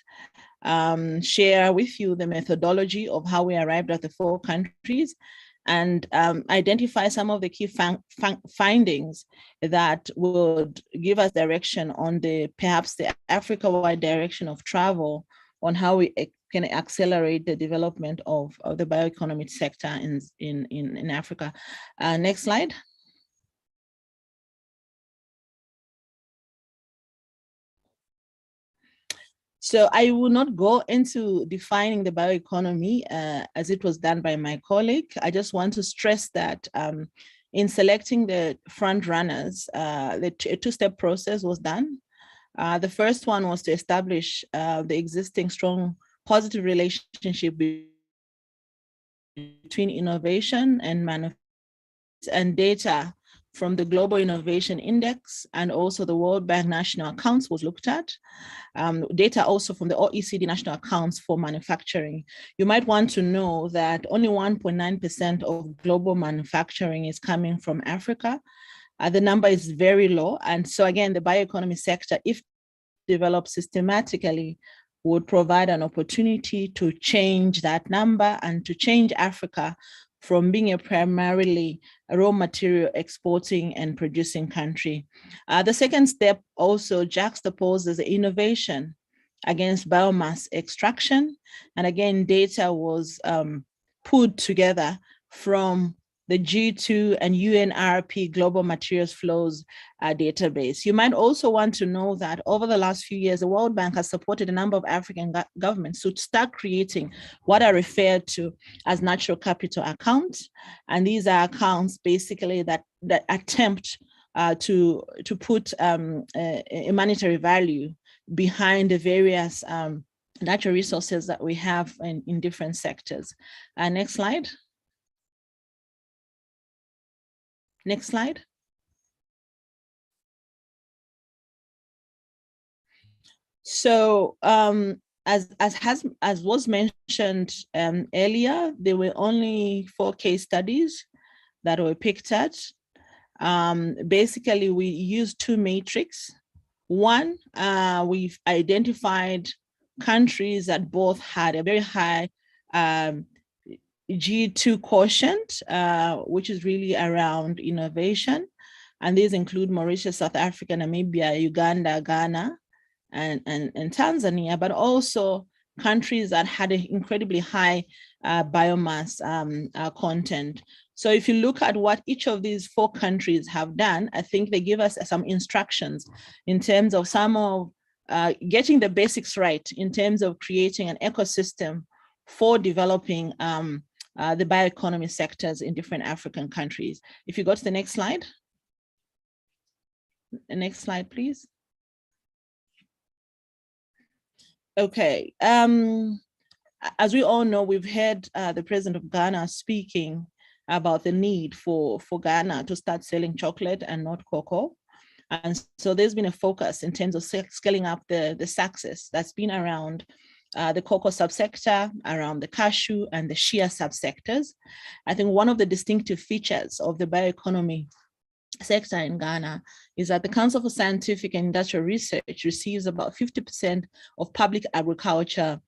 share with you the methodology of how we arrived at the 4 countries, and identify some of the key findings that would give us direction on perhaps the Africa-wide direction of travel on how we can accelerate the development of the bioeconomic sector in Africa. Next slide. So I will not go into defining the bioeconomy as it was done by my colleague. I just want to stress that in selecting the front runners, a 2-step process was done. The first one was to establish the existing strong positive relationship between innovation and manufacturing, and data from the Global Innovation Index and also the World Bank National Accounts was looked at. Data also from the OECD National Accounts for manufacturing. You might want to know that only 1.9% of global manufacturing is coming from Africa. The number is very low. And so again, the bioeconomy sector, if developed systematically, would provide an opportunity to change that number and to change Africa from being a primarily raw material exporting and producing country. The second step also juxtaposes the innovation against biomass extraction. And again, data was put together from the G2 and UNRP Global Materials Flows database. You might also want to know that over the last few years, the World Bank has supported a number of African governments to start creating what are referred to as natural capital accounts. And these are accounts basically that attempt to put a monetary value behind the various natural resources that we have in different sectors. Next slide. Next slide. So as was mentioned earlier, there were only 4 case studies that were picked at. Basically, we used 2 matrices. One, we've identified countries that both had a very high G2 quotient, which is really around innovation. And these include Mauritius, South Africa, Namibia, Uganda, Ghana, and Tanzania, but also countries that had an incredibly high biomass content. So if you look at what each of these 4 countries have done, I think they give us some instructions in terms of some of getting the basics right in terms of creating an ecosystem for developing the bioeconomy sectors in different African countries. If you go to the next slide. The next slide, please. Okay. As we all know, we've heard the president of Ghana speaking about the need for Ghana to start selling chocolate and not cocoa. And so there's been a focus in terms of scaling up the success that's been around the cocoa subsector, around the cashew and the shea subsectors. I think one of the distinctive features of the bioeconomy sector in Ghana is that the Council for Scientific and Industrial Research receives about 50% of public agriculture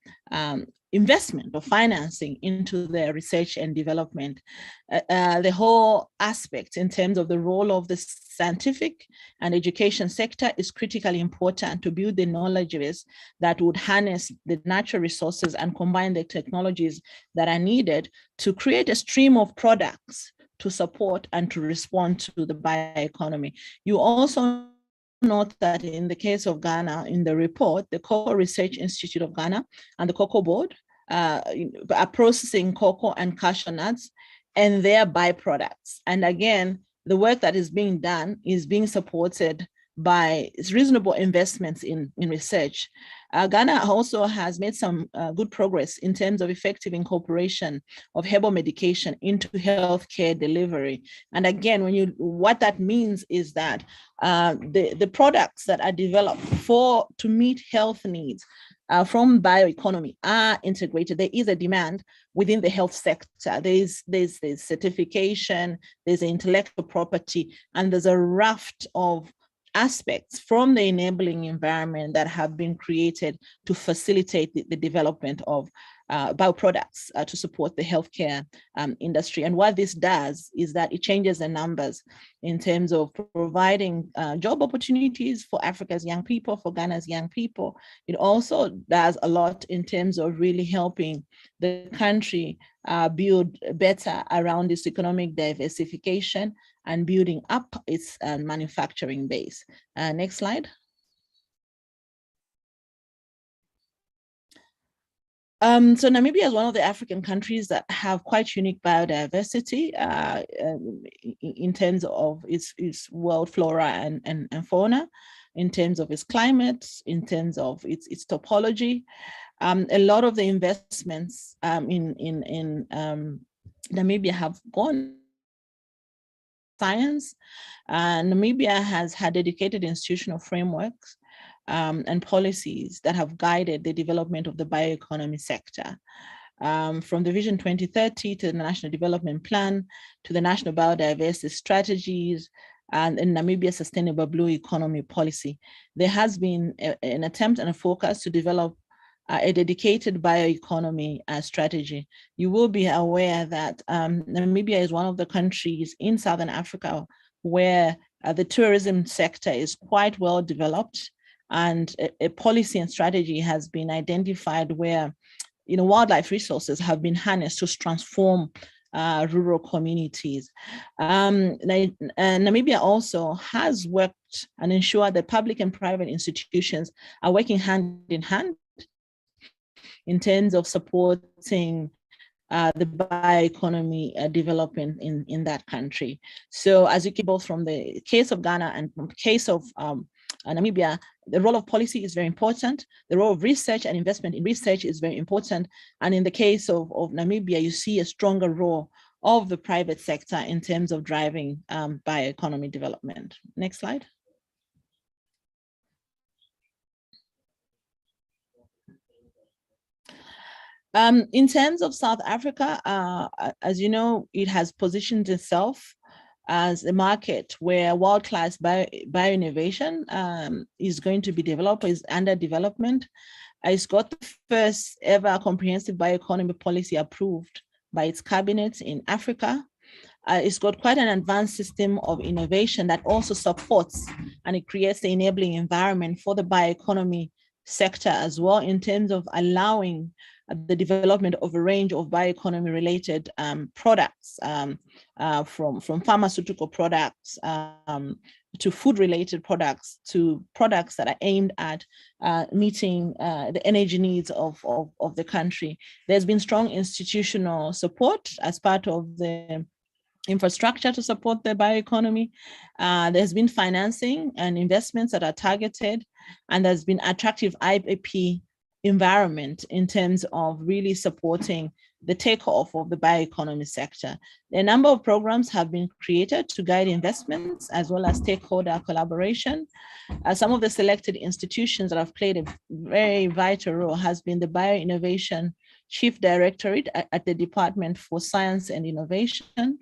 investment or financing into their research and development. The whole aspect in terms of the role of the scientific and education sector is critically important to build the knowledge base that would harness the natural resources and combine the technologies that are needed to create a stream of products to support and to respond to the bioeconomy. You also note that in the case of Ghana, in the report, the Cocoa Research Institute of Ghana and the Cocoa Board are processing cocoa and cashew nuts and their byproducts. And again, the work that is being done is being supported by reasonable investments in research. Ghana also has made some good progress in terms of effective incorporation of herbal medication into healthcare delivery. And again, what that means is that the products that are developed to meet health needs from bioeconomy are integrated. There is a demand within the health sector. There's certification, there's intellectual property, and there's a raft of aspects from the enabling environment that have been created to facilitate the development of bioproducts to support the healthcare industry. And what this does is that it changes the numbers in terms of providing job opportunities for Africa's young people, for Ghana's young people. It also does a lot in terms of really helping the country build better around its economic diversification and building up its manufacturing base. Next slide. So Namibia is one of the African countries that have quite unique biodiversity in terms of its world flora and fauna, in terms of its climate, in terms of its topology. A lot of the investments in Namibia have gone science. Namibia has had dedicated institutional frameworks and policies that have guided the development of the bioeconomy sector. From the Vision 2030 to the National Development Plan to the National Biodiversity Strategies and in Namibia's Sustainable Blue Economy Policy, there has been an attempt and a focus to develop a dedicated bioeconomy strategy. You will be aware that Namibia is one of the countries in Southern Africa where the tourism sector is quite well developed, and a policy and strategy has been identified where wildlife resources have been harnessed to transform rural communities. Namibia also has worked and ensured that public and private institutions are working hand in hand in terms of supporting the bioeconomy development in that country. So as you can both from the case of Ghana and from the case of Namibia, the role of policy is very important. The role of research and investment in research is very important. And in the case of Namibia, you see a stronger role of the private sector in terms of driving bioeconomy development. Next slide. In terms of South Africa, as you know, it has positioned itself as a market where world-class bio-innovation is going to be developed, is under development. It's got the first ever comprehensive bioeconomy policy approved by its cabinet in Africa. It's got quite an advanced system of innovation that also supports and it creates the enabling environment for the bioeconomy sector as well, in terms of allowing the development of a range of bioeconomy related products, from pharmaceutical products to food related products to products that are aimed at meeting the energy needs of the country. There's been strong institutional support as part of the infrastructure to support the bioeconomy. There's been financing and investments that are targeted, and there's been attractive IP environment in terms of really supporting the takeoff of the bioeconomy sector. A number of programs have been created to guide investments as well as stakeholder collaboration. Some of the selected institutions that have played a very vital role has been the Bioinnovation Chief Directorate at the Department for Science and Innovation.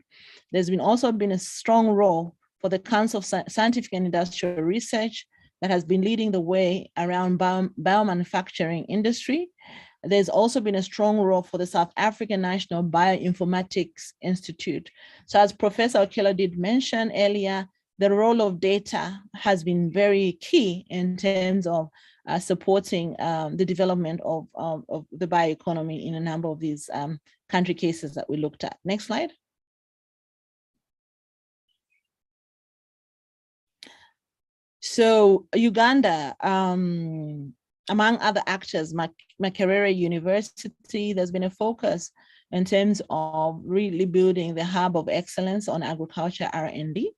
There's also been a strong role for the Council of Scientific and Industrial Research that has been leading the way around biomanufacturing industry. There's also been a strong role for the South African National Bioinformatics Institute. So as Professor Okello did mention earlier, the role of data has been very key in terms of supporting the development of the bioeconomy in a number of these country cases that we looked at. Next slide. So Uganda, among other actors, Makerere University, there's been a focus in terms of really building the hub of excellence on agriculture R&D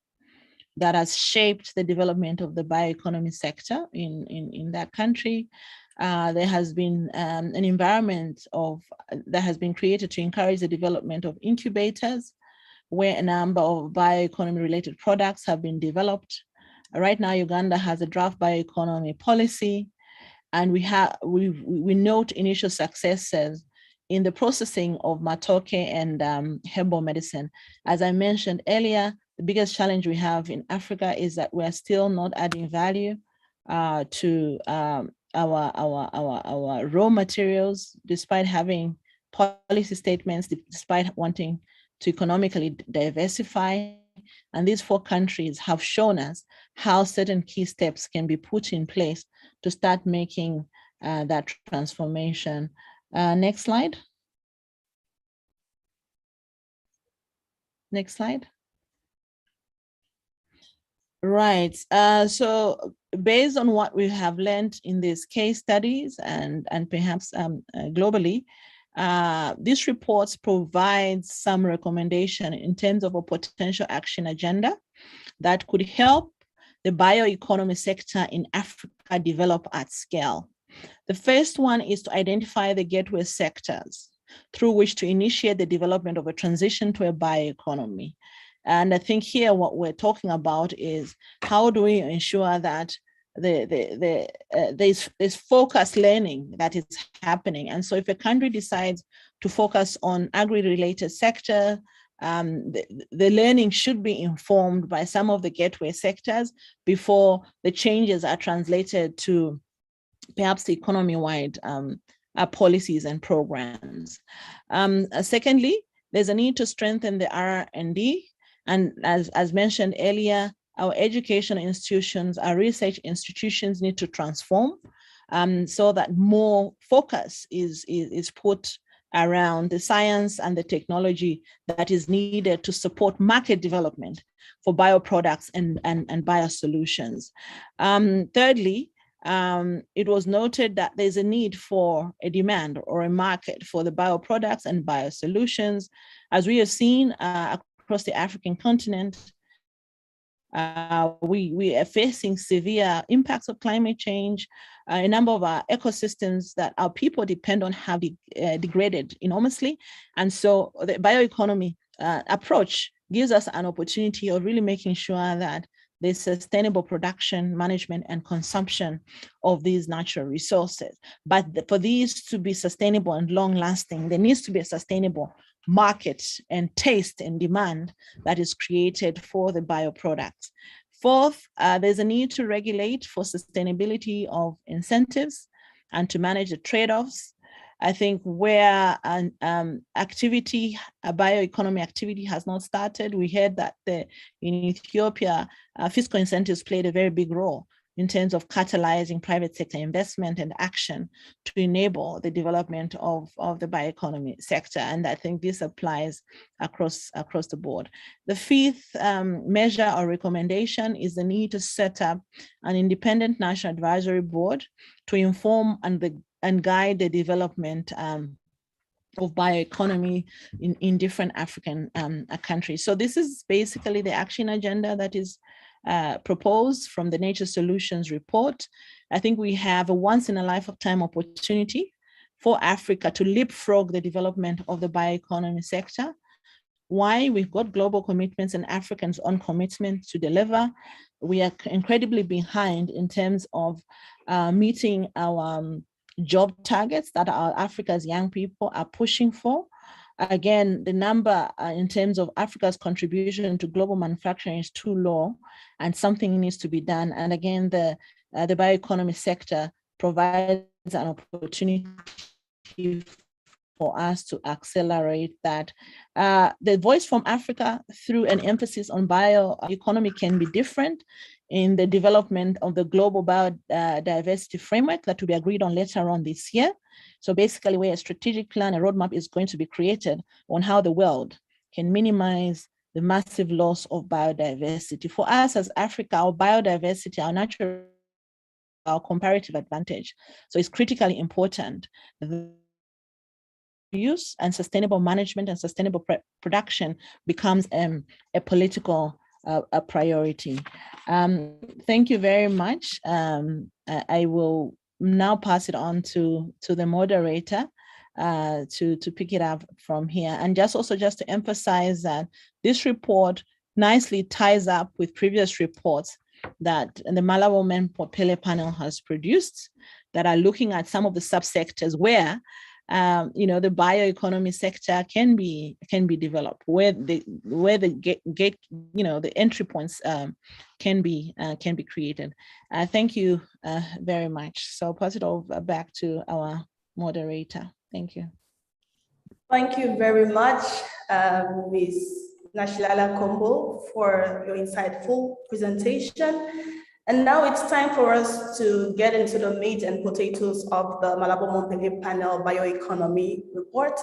that has shaped the development of the bioeconomy sector in that country. There has been an environment that has been created to encourage the development of incubators, where a number of bioeconomy related products have been developed. Right now, Uganda has a draft bioeconomy policy, and we note initial successes in the processing of matoke and herbal medicine. As I mentioned earlier, the biggest challenge we have in Africa is that we're still not adding value to our raw materials, despite having policy statements, despite wanting to economically diversify. And these 4 countries have shown us how certain key steps can be put in place to start making that transformation. Next slide. Next slide. Right. So based on what we have learned in these case studies and perhaps globally, these reports provide some recommendation in terms of a potential action agenda that could help the bioeconomy sector in Africa develop at scale. The first one is to identify the gateway sectors through which to initiate the development of a transition to a bioeconomy. And I think here what we're talking about is how do we ensure that there's focused learning that is happening. And so if a country decides to focus on agri-related sector, the learning should be informed by some of the gateway sectors before the changes are translated to perhaps economy-wide policies and programs. Secondly, there's a need to strengthen the R&D. And as mentioned earlier, our education institutions, our research institutions need to transform so that more focus is put around the science and the technology that is needed to support market development for bioproducts and biosolutions. Thirdly, it was noted that there's a need for a demand or a market for the bioproducts and biosolutions. As we have seen across the African continent, we are facing severe impacts of climate change. A number of our ecosystems that our people depend on have degraded enormously. And so the bioeconomy approach gives us an opportunity of really making sure that there's sustainable production, management, and consumption of these natural resources. But for these to be sustainable and long-lasting, there needs to be a sustainable market and taste and demand that is created for the bioproducts. Fourth, there's a need to regulate for sustainability of incentives and to manage the trade-offs. I think where bioeconomy activity has not started, we heard that in Ethiopia, fiscal incentives played a very big role in terms of catalyzing private sector investment and action to enable the development of the bioeconomy sector. And I think this applies across the board. The fifth measure or recommendation is the need to set up an independent national advisory board to inform and guide the development of bioeconomy in different African countries. So this is basically the action agenda that is proposed from the Nature Solutions report. I think we have a once in a lifetime opportunity for Africa to leapfrog the development of the bioeconomy sector. Why? We've got global commitments and Africans on commitment to deliver. We are incredibly behind in terms of meeting our job targets that our Africa's young people are pushing for. Again, the number in terms of Africa's contribution to global manufacturing is too low, and something needs to be done. And again, the bioeconomy sector provides an opportunity for us to accelerate that. The voice from Africa through an emphasis on bioeconomy can be different in the development of the global biodiversity framework that will be agreed on later on this year. So basically, where a strategic plan, a roadmap is going to be created on how the world can minimize the massive loss of biodiversity. For us as Africa, our biodiversity, our natural, our comparative advantage. So it's critically important. Use and sustainable management and sustainable production becomes a political priority. Thank you very much. I will now pass it on to the moderator to pick it up from here. And just to emphasize that this report nicely ties up with previous reports that the Malabo Montpellier Panel has produced that are looking at some of the subsectors where the bioeconomy sector can be developed, where the entry points can be created. Thank you very much. So I'll pass it over back to our moderator. Thank you. Thank you very much, Ms. Nashilala Kombo, for your insightful presentation. And now it's time for us to get into the meat and potatoes of the Malabo Montpellier Panel Bioeconomy report.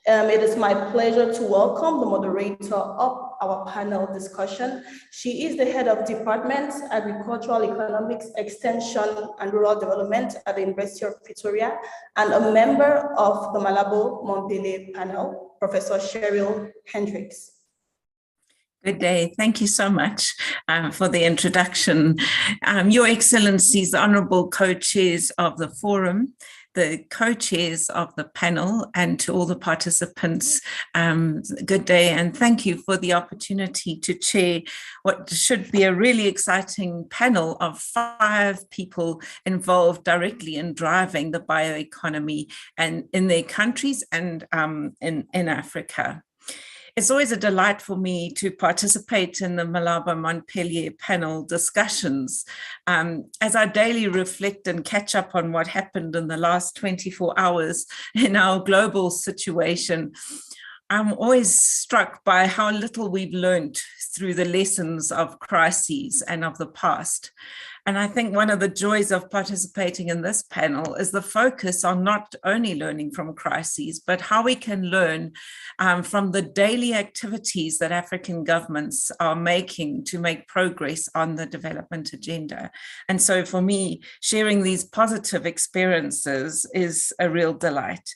It is my pleasure to welcome the moderator of our panel discussion. She is the head of Department, Agricultural Economics, Extension and Rural Development at the University of Pretoria, and a member of the Malabo Montpellier Panel, Professor Cheryl Hendricks. Good day. Thank you so much for the introduction. Your Excellencies, Honourable Co-Chairs of the Forum, the co-chairs of the panel, and to all the participants, good day, and thank you for the opportunity to chair what should be a really exciting panel of 5 people involved directly in driving the bioeconomy and in their countries and in Africa. It's always a delight for me to participate in the Malabo Montpellier panel discussions. As I daily reflect and catch up on what happened in the last 24 hours in our global situation, I'm always struck by how little we've learned through the lessons of crises and of the past. And I think one of the joys of participating in this panel is the focus on not only learning from crises, but how we can learn from the daily activities that African governments are making to make progress on the development agenda. And so for me, sharing these positive experiences is a real delight.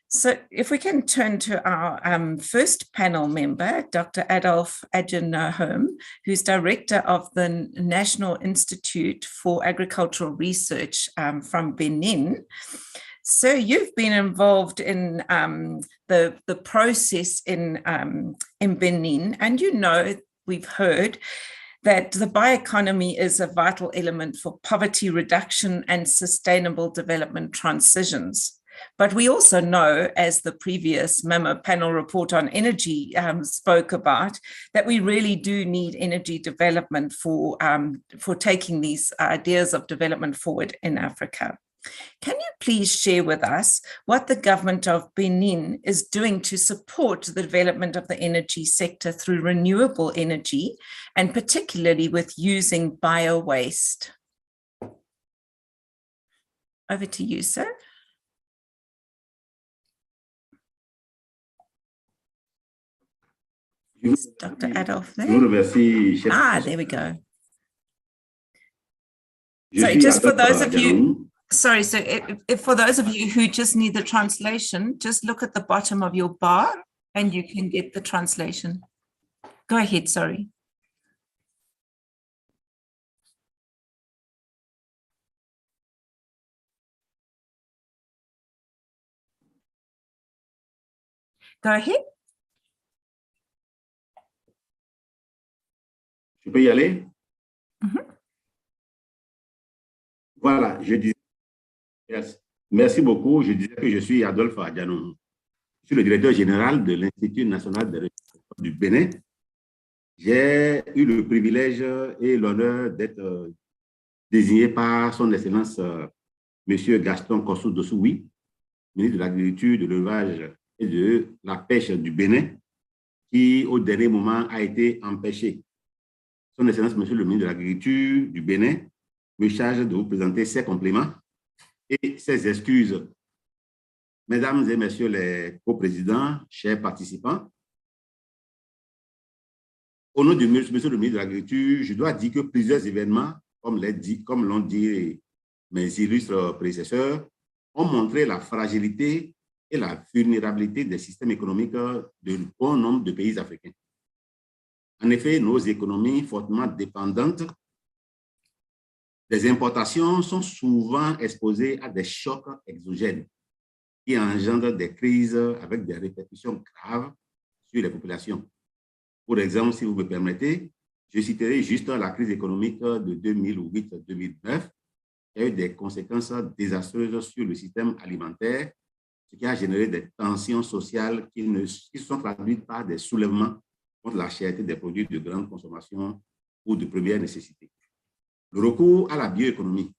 So if we can turn to our first panel member, Dr. Adolf Adjenohome, who's director of the National Institute for Agricultural Research from Benin. So you've been involved in the process in Benin, and we've heard that the bioeconomy is a vital element for poverty reduction and sustainable development transitions. But we also know, as the previous MEMO panel report on energy spoke about, that we really do need energy development for taking these ideas of development forward in Africa. Can you please share with us what the government of Benin is doing to support the development of the energy sector through renewable energy, and particularly with using bio-waste? Over to you, sir. Dr. Adolf there. There we go. So just for those of you, sorry, so if for those of you who just need the translation, just look at the bottom of your bar and you can get the translation. Go ahead, sorry. Go ahead. Je peux y aller? Mm-hmm. Voilà, je dis merci beaucoup. Je disais que je suis Adolphe Adjanou. Je suis le directeur général de l'Institut national de recherche du Bénin. J'ai eu le privilège et l'honneur d'être désigné par son Excellence M. Gaston Kossou-Dossoui, ministre de l'Agriculture, de l'Élevage et de la Pêche du Bénin, qui au dernier moment a été empêché. Son Excellence M. le ministre de l'Agriculture du Bénin me charge de vous présenter ses compléments et ses excuses. Mesdames et messieurs les coprésidents, chers participants, au nom de monsieur le ministre de l'Agriculture, je dois dire que plusieurs événements, comme l'ont dit mes illustres prédécesseurs, ont montré la fragilité et la vulnérabilité des systèmes économiques de bon nombre de pays africains. En effet, nos économies fortement dépendantes des importations sont souvent exposées à des chocs exogènes qui engendrent des crises avec des répercussions graves sur les populations. Pour exemple, si vous me permettez, je citerai juste la crise économique de 2008-2009 qui a eu des conséquences désastreuses sur le système alimentaire, ce qui a généré des tensions sociales qui sont traduites par des soulèvements contre la cherté des produits de grande consommation ou de première nécessité. Le recours à la bioéconomie,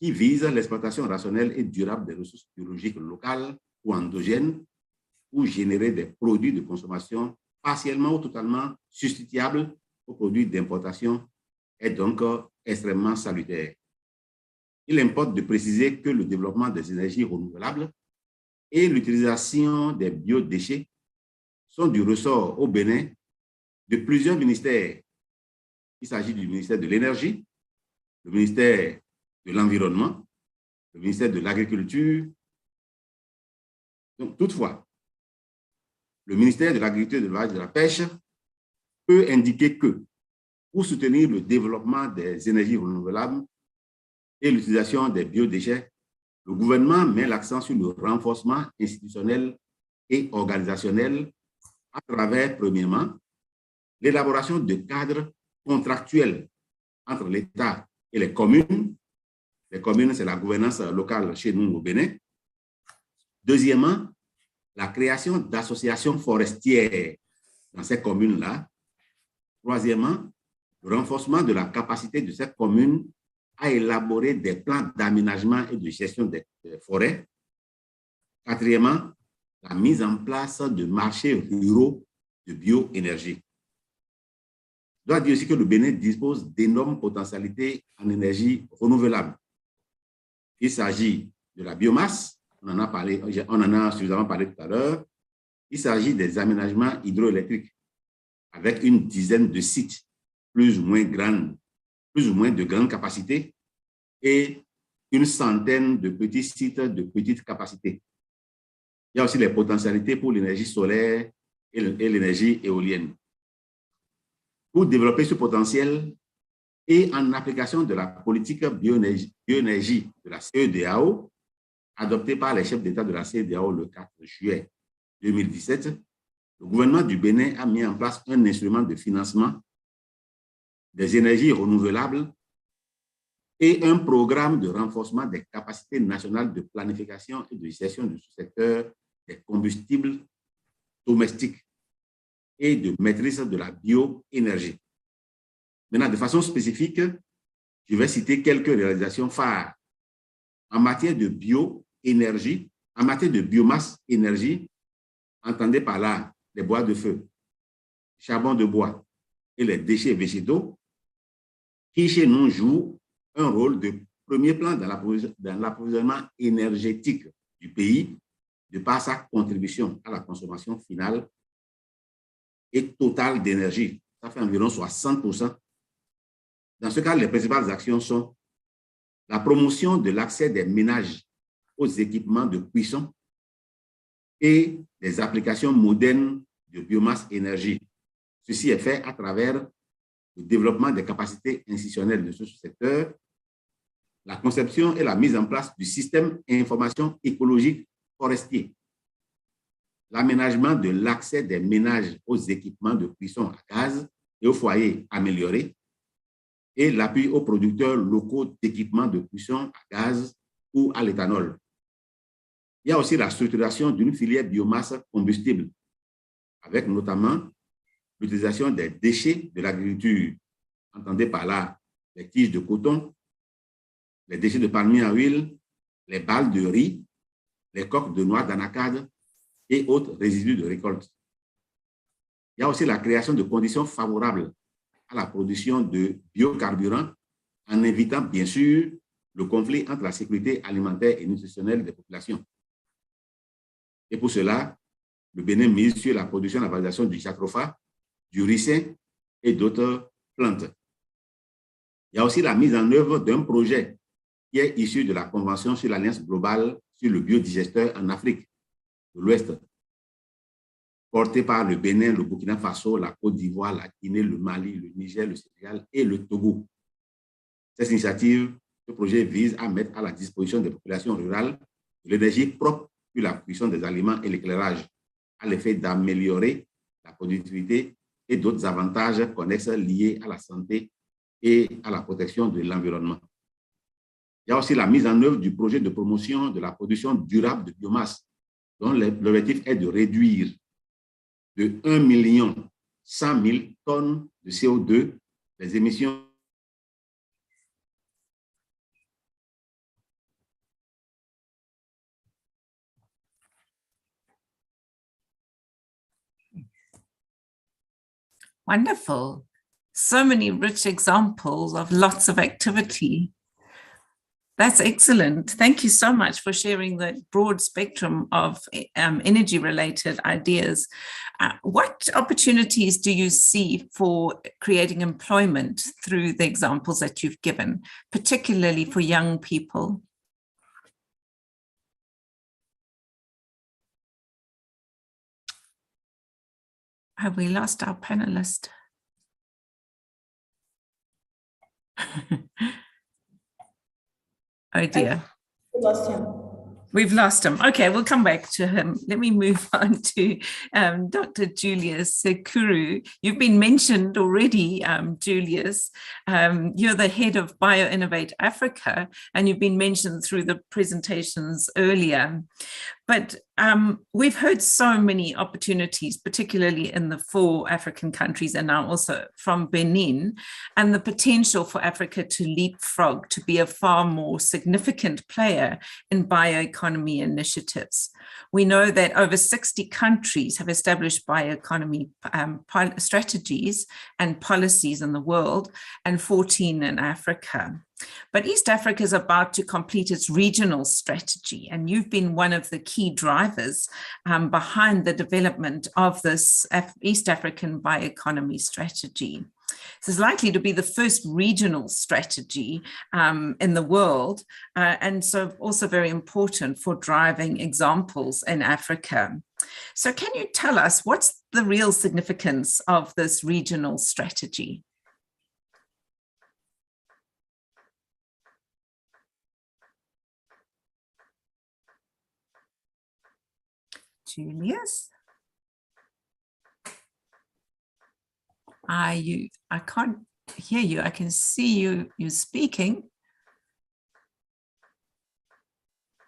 qui vise l'exploitation rationnelle et durable des ressources biologiques locales ou endogènes pour générer des produits de consommation partiellement ou totalement substituables aux produits d'importation, est donc extrêmement salutaire. Il importe de préciser que le développement des énergies renouvelables et l'utilisation des biodéchets sont du ressort au Bénin de plusieurs ministères. Il s'agit du ministère de l'Énergie, le ministère de l'Environnement, le ministère de l'Agriculture. Donc, toutefois, le ministère de l'Agriculture, de l'Élevage et de la Pêche peut indiquer que pour soutenir le développement des énergies renouvelables et l'utilisation des biodéchets, le gouvernement met l'accent sur le renforcement institutionnel et organisationnel à travers, premièrement, l'élaboration de cadres contractuels entre l'État et les communes. Les communes, c'est la gouvernance locale chez nous au Bénin. Deuxièmement, la création d'associations forestières dans ces communes-là. Troisièmement, le renforcement de la capacité de ces communes à élaborer des plans d'aménagement et de gestion des forêts. Quatrièmement, la mise en place de marchés ruraux de bioénergie. Je dois dire aussi que le Bénin dispose d'énormes potentialités en énergie renouvelable. Il s'agit de la biomasse, on en a suffisamment parlé tout à l'heure. Il s'agit des aménagements hydroélectriques avec une dizaine de sites plus ou moins de grande capacité et une centaine de petits sites de petite capacité. Il y a aussi les potentialités pour l'énergie solaire et l'énergie éolienne. Pour développer ce potentiel et en application de la politique bioénergie de la CEDEAO, adoptée par les chefs d'État de la CEDEAO le 4 juillet 2017, le gouvernement du Bénin a mis en place un instrument de financement des énergies renouvelables et un programme de renforcement des capacités nationales de planification et de gestion du sous-secteur des combustibles domestiques et de maîtrise de la bioénergie. Maintenant, de façon spécifique, je vais citer quelques réalisations phares. En matière de bioénergie, en matière de biomasse énergie, entendez par là les bois de feu, charbon de bois et les déchets végétaux, qui chez nous jouent un rôle de premier plan dans l'approvisionnement énergétique du pays, de par sa contribution à la consommation finale et totale d'énergie. Ça fait environ 60%. Dans ce cas, les principales actions sont la promotion de l'accès des ménages aux équipements de cuisson et des applications modernes de biomasse énergie. Ceci est fait à travers le développement des capacités institutionnelles de ce secteur, la conception et la mise en place du système d'information écologique forestier, l'aménagement de l'accès des ménages aux équipements de cuisson à gaz et aux foyers améliorés, et l'appui aux producteurs locaux d'équipements de cuisson à gaz ou à l'éthanol. Il y a aussi la structuration d'une filière biomasse combustible, avec notamment l'utilisation des déchets de l'agriculture. Entendez par là les tiges de coton, les déchets de palmier à huile, les balles de riz, les coques de noix d'anacarde et autres résidus de récolte. Il y a aussi la création de conditions favorables à la production de biocarburants en évitant bien sûr le conflit entre la sécurité alimentaire et nutritionnelle des populations. Et pour cela, le Bénin mise sur la production et la valorisation du jatropha, du ricin et d'autres plantes. Il y a aussi la mise en œuvre d'un projet qui est issu de la Convention sur l'Alliance globale sur le biodigesteur en Afrique de l'Ouest, porté par le Bénin, le Burkina Faso, la Côte d'Ivoire, la Guinée, le Mali, le Niger, le Sénégal et le Togo. Cette initiative, ce projet vise à mettre à la disposition des populations rurales de l'énergie propre pour la cuisson des aliments et l'éclairage, à l'effet d'améliorer la productivité et d'autres avantages connexes liés à la santé et à la protection de l'environnement. Il y a aussi la mise en œuvre du projet de promotion de la production durable de biomasse, dont l'objectif est de réduire de 1 100 000 tonnes de CO2 les émissions Wonderful. So many rich examples of lots of activity. That's excellent. Thank you so much for sharing the broad spectrum of energy-related ideas. What opportunities do you see for creating employment through the examples that you've given, particularly for young people? Have we lost our panelist? Oh dear. We lost him. We've lost him. Okay, we'll come back to him. Let me move on to Dr. Julius Sekuru. You've been mentioned already, Julius. You're the head of BioInnovate Africa, and you've been mentioned through the presentations earlier. But we've heard so many opportunities, particularly in the 4 African countries and now also from Benin, and the potential for Africa to leapfrog to be a far more significant player in bioeconomy initiatives. We know that over 60 countries have established bioeconomy strategies and policies in the world, and 14 in Africa. But East Africa is about to complete its regional strategy, and you've been one of the key drivers behind the development of this East African bioeconomy strategy. This is likely to be the first regional strategy in the world, and so also very important for driving examples in Africa. So can you tell us what's the real significance of this regional strategy? Julius? I can't hear you. I can see you speaking.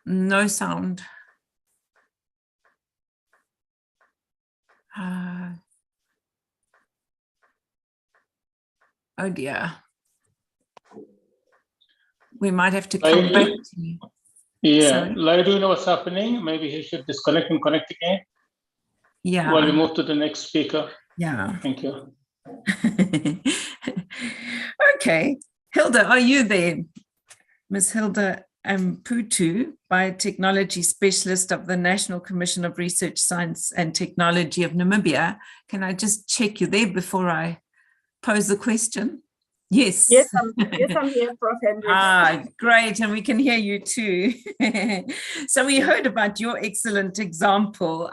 No sound. Oh dear. We might have to come back to you. Yeah, Larry, do you know what's happening? Maybe he should disconnect and connect again. Yeah. While we move to the next speaker. Yeah. Thank you. Okay. Hilda, are you there? Ms. Hilda Mputu, biotechnology specialist of the National Commission of Research, Science and Technology of Namibia. Can I just check you there before I pose the question? Yes. Yes, I'm here, Prof. Hendricks. Great, and we can hear you too. So we heard about your excellent example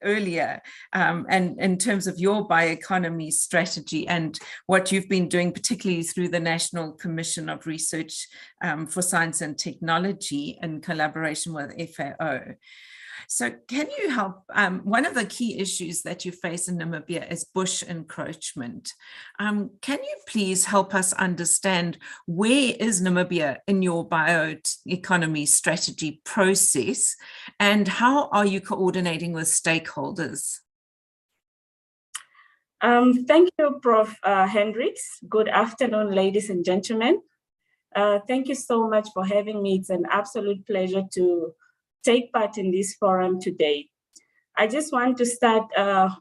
earlier, and in terms of your bioeconomy strategy and what you've been doing, particularly through the National Commission of Research for Science and Technology in collaboration with FAO. So can you help? One of the key issues that you face in Namibia is bush encroachment. Can you please help us understand where is Namibia in your bioeconomy strategy process, and how are you coordinating with stakeholders? Thank you, Prof. Hendricks. Good afternoon, ladies and gentlemen. Thank you so much for having me. It's an absolute pleasure to take part in this forum today. I just want to start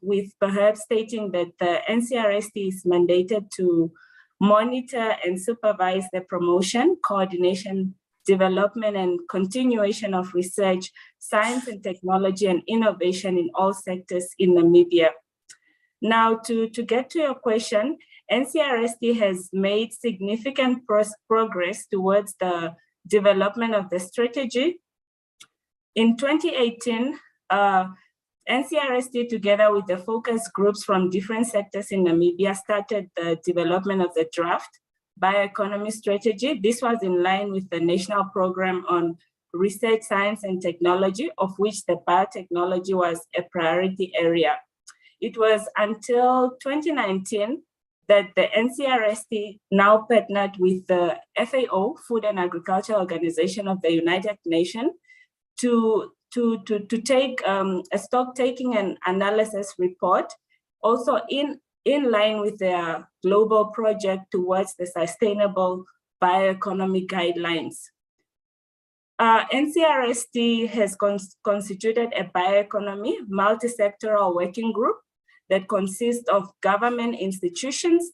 with perhaps stating that the NCRST is mandated to monitor and supervise the promotion, coordination, development, and continuation of research, science and technology, and innovation in all sectors in Namibia. Now, to get to your question, NCRST has made significant progress towards the development of the strategy. In 2018, NCRST, together with the focus groups from different sectors in Namibia, started the development of the draft bioeconomy strategy. This was in line with the National Program on Research, Science and Technology, of which the biotechnology was a priority area. It was until 2019 that the NCRST now partnered with the FAO, Food and Agriculture Organization of the United Nations, to take a stock taking and analysis report, also in line with their global project towards the sustainable bioeconomy guidelines. NCRST has constituted a bioeconomy multi-sectoral working group that consists of government institutions,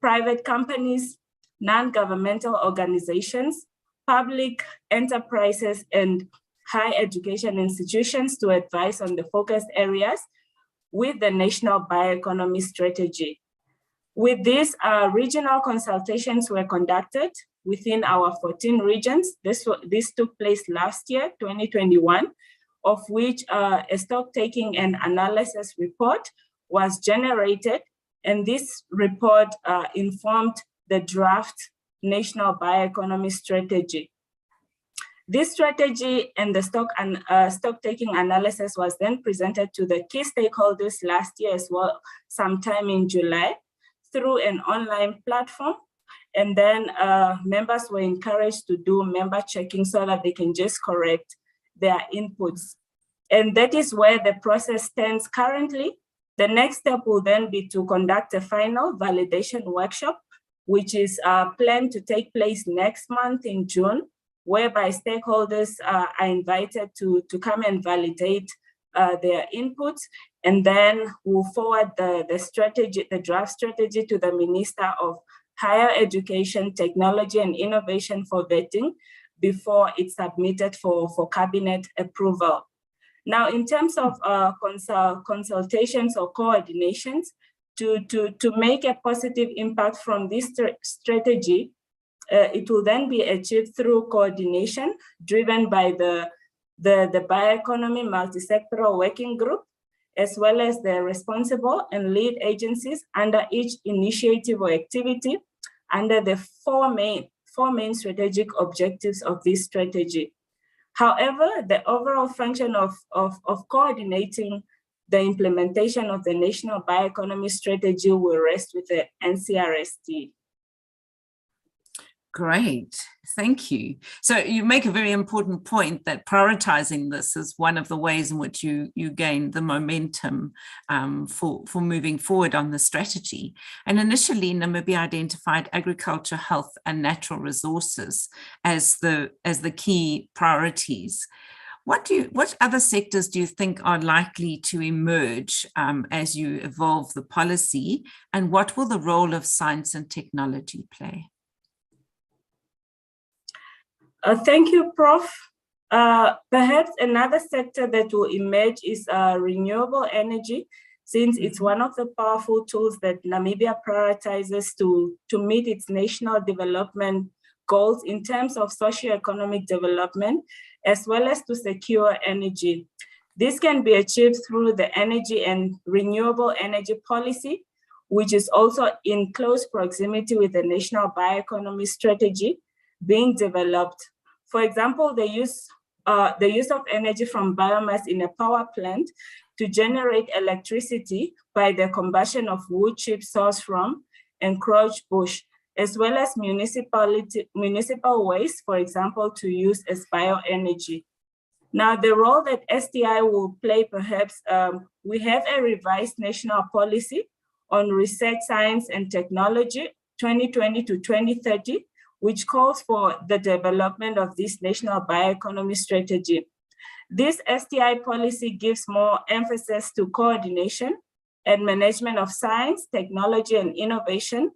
private companies, non-governmental organizations, public enterprises, and higher education institutions to advise on the focus areas with the National Bioeconomy Strategy. With this, regional consultations were conducted within our 14 regions. This took place last year, 2021, of which a stock taking and analysis report was generated, and this report informed the draft National Bioeconomy Strategy. This strategy and the stock taking analysis was then presented to the key stakeholders last year as well, sometime in July, through an online platform. And then members were encouraged to do member checking so that they can just correct their inputs. And that is where the process stands currently. The next step will then be to conduct a final validation workshop, which is planned to take place next month in June, whereby stakeholders are invited to come and validate their inputs. And then we'll forward the strategy, the draft strategy, to the Minister of Higher Education, Technology and Innovation for vetting before it's submitted for cabinet approval. Now, in terms of consultations or coordinations, to make a positive impact from this strategy, it will then be achieved through coordination driven by the Bioeconomy Multi-Sectoral Working Group, as well as the responsible and lead agencies under each initiative or activity under the four main strategic objectives of this strategy. However, the overall function of coordinating the implementation of the National Bioeconomy Strategy will rest with the NCRST. Great, thank you. So you make a very important point that prioritizing this is one of the ways in which you gain the momentum for moving forward on the strategy. And initially, Namibia identified agriculture, health, and natural resources as the key priorities. What other sectors do you think are likely to emerge as you evolve the policy, and what will the role of science and technology play? Thank you, Prof. Perhaps another sector that will emerge is renewable energy, since it's one of the powerful tools that Namibia prioritizes to meet its national development goals in terms of socioeconomic development, as well as to secure energy. This can be achieved through the Energy and Renewable Energy Policy, which is also in close proximity with the National Bioeconomy Strategy being developed. For example, the use the use of energy from biomass in a power plant to generate electricity by the combustion of wood chips sourced from encroached bush, as well as municipal waste, for example, to use as bioenergy. Now, the role that STI will play, perhaps, we have a revised national policy on research, science, and technology, 2020 to 2030, which calls for the development of this national bioeconomy strategy. This STI policy gives more emphasis to coordination and management of science, technology, and innovation,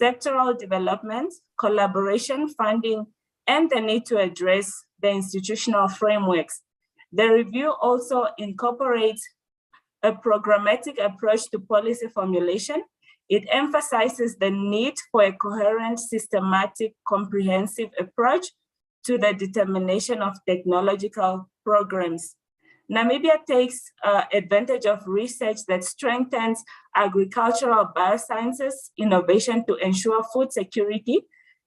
sectoral development, collaboration, funding, and the need to address the institutional frameworks. The review also incorporates a programmatic approach to policy formulation. It emphasizes the need for a coherent, systematic, comprehensive approach to the determination of technological programs. Namibia takes advantage of research that strengthens agricultural biosciences innovation to ensure food security,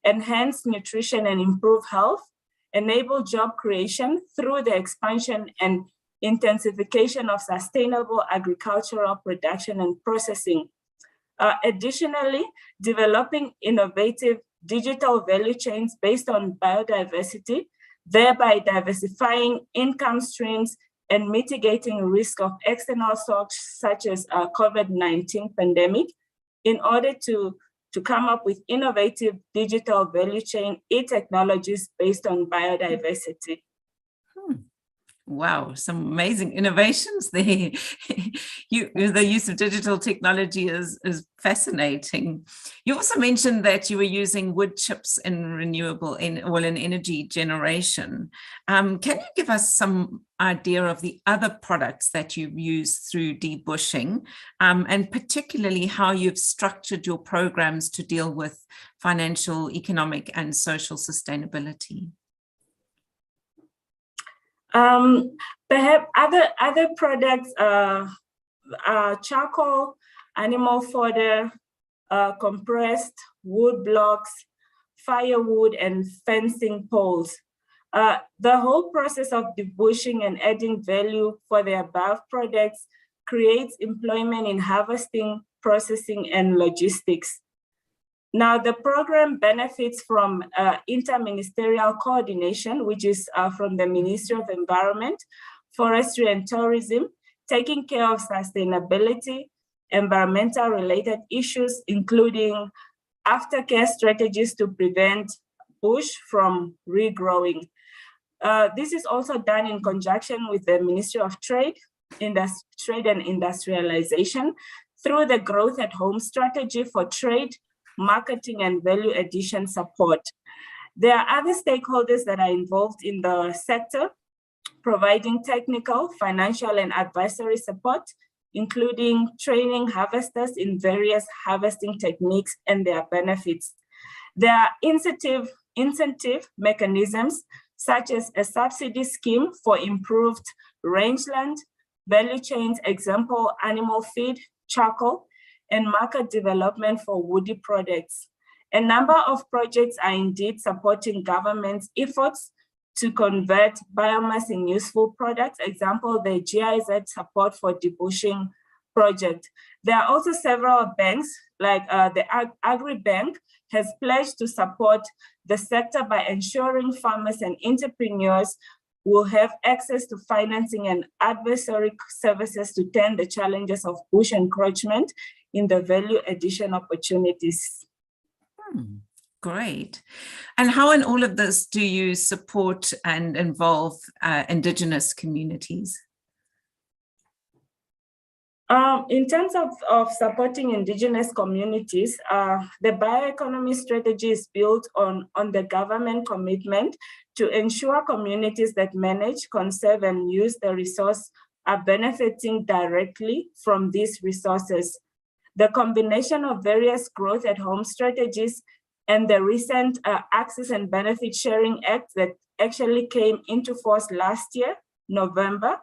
enhance nutrition and improve health, enable job creation through the expansion and intensification of sustainable agricultural production and processing. Additionally, developing innovative digital value chains based on biodiversity, thereby diversifying income streams and mitigating risk of external shocks such as COVID-19 pandemic in order to come up with innovative digital value chain e-technologies based on biodiversity. Wow, some amazing innovations there. The use of digital technology is fascinating. You also mentioned that you were using wood chips in renewable in energy generation. Can you give us some idea of the other products that you've used through debushing, and particularly how you've structured your programs to deal with financial, economic, and social sustainability? Perhaps other products are charcoal, animal fodder, compressed wood blocks, firewood, and fencing poles. The whole process of debushing and adding value for the above products creates employment in harvesting, processing, and logistics. Now, the program benefits from interministerial coordination, which is from the Ministry of Environment, Forestry, and Tourism, taking care of sustainability, environmental related issues, including aftercare strategies to prevent bush from regrowing. This is also done in conjunction with the Ministry of Trade and Industrialization through the Growth at Home strategy for trade, marketing, and value addition support. There are other stakeholders that are involved in the sector, providing technical, financial, and advisory support, including training harvesters in various harvesting techniques and their benefits. There are incentive mechanisms, such as a subsidy scheme for improved rangeland, value chains, example, animal feed, charcoal, and market development for woody products. A number of projects are indeed supporting government's efforts to convert biomass in useful products. Example, the GIZ support for debushing project. There are also several banks, like the Agri-Bank has pledged to support the sector by ensuring farmers and entrepreneurs will have access to financing and advisory services to turn the challenges of bush encroachment in the value addition opportunities. Great. And how in all of this do you support and involve Indigenous communities? In terms of supporting Indigenous communities, the bioeconomy strategy is built on the government commitment to ensure communities that manage, conserve, and use the resource are benefiting directly from these resources. The combination of various growth at home strategies and the recent Access and Benefit Sharing Act that actually came into force last year, November,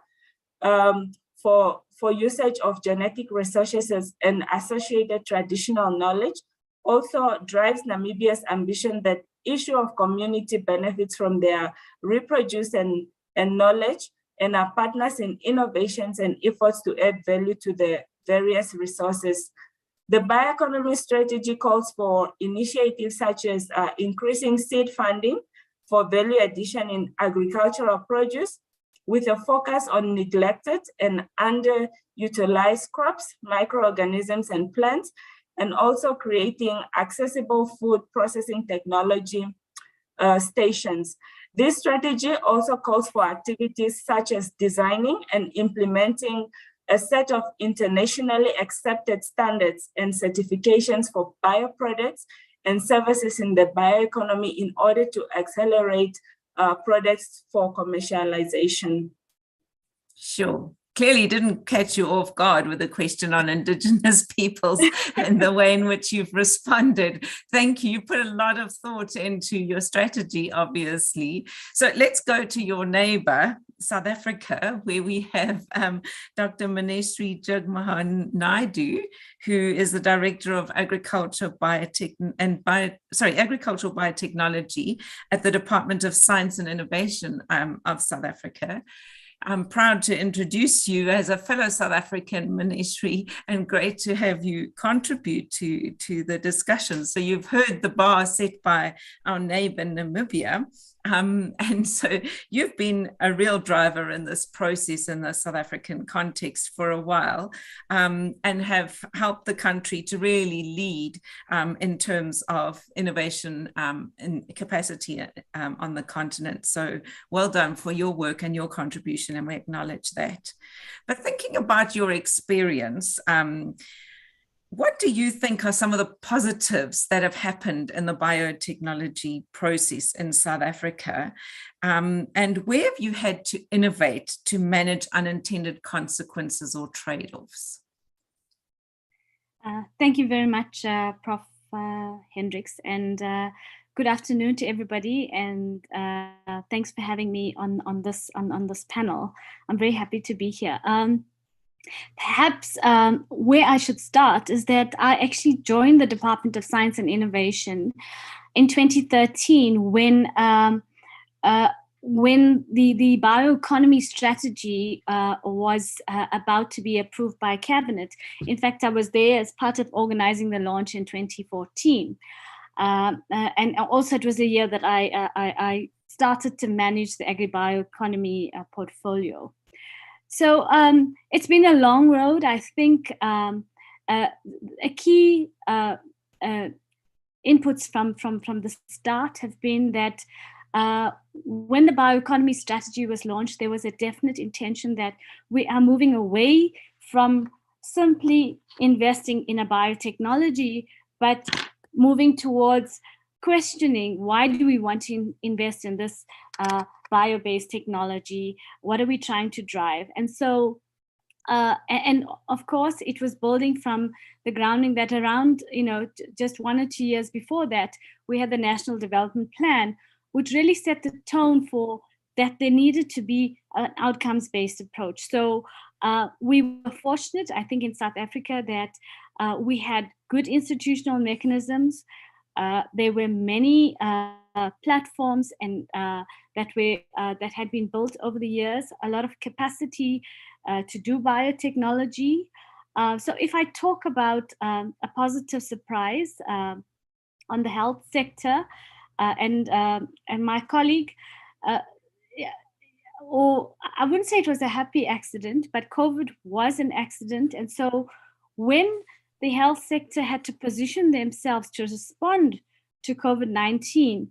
for usage of genetic resources and associated traditional knowledge, also drives Namibia's ambition that issue of community benefits from their reproduce and and knowledge, and are partners in innovations and efforts to add value to the various resources. The bioeconomy strategy calls for initiatives such as increasing seed funding for value addition in agricultural produce, with a focus on neglected and underutilized crops, microorganisms, and plants, and also creating accessible food processing technology stations. This strategy also calls for activities such as designing and implementing a set of internationally accepted standards and certifications for bioproducts and services in the bioeconomy in order to accelerate products for commercialization. Sure. Clearly didn't catch you off guard with a question on Indigenous peoples and the way in which you've responded. Thank you. You put a lot of thought into your strategy, obviously. So let's go to your neighbor, South Africa, where we have Dr. Maneshree Jagmohan Naidu, who is the Director of Agricultural Biotechnology at the Department of Science and Innovation of South Africa. I'm proud to introduce you as a fellow South African, Maneshree, and great to have you contribute to the discussion. So you've heard the bar set by our neighbor, Namibia. And so you've been a real driver in this process in the South African context for a while, and have helped the country to really lead in terms of innovation and capacity on the continent. So well done for your work and your contribution, and we acknowledge that. But thinking about your experience, what do you think are some of the positives that have happened in the biotechnology process in South Africa? And where have you had to innovate to manage unintended consequences or trade-offs? Thank you very much, Prof. Hendricks, and good afternoon to everybody. And thanks for having me on this panel. I'm very happy to be here. Perhaps where I should start is that I actually joined the Department of Science and Innovation in 2013 when the bioeconomy strategy was about to be approved by Cabinet. In fact, I was there as part of organizing the launch in 2014. And also it was a year that I started to manage the agri-bioeconomy portfolio. So it's been a long road. I think a key inputs from the start have been that when the bioeconomy strategy was launched, there was a definite intention that we are moving away from simply investing in a biotechnology, but moving towards questioning, why do we want to invest in this bio-based technology? What are we trying to drive? And so, and of course, it was building from the grounding that around, just 1 or 2 years before that, we had the National Development Plan, which really set the tone for that there needed to be an outcomes-based approach. So we were fortunate, I think, in South Africa that we had good institutional mechanisms. There were many platforms and that had been built over the years, a lot of capacity to do biotechnology. So if I talk about a positive surprise on the health sector, and my colleague, or I wouldn't say it was a happy accident, but COVID was an accident. And so when the health sector had to position themselves to respond to COVID-19,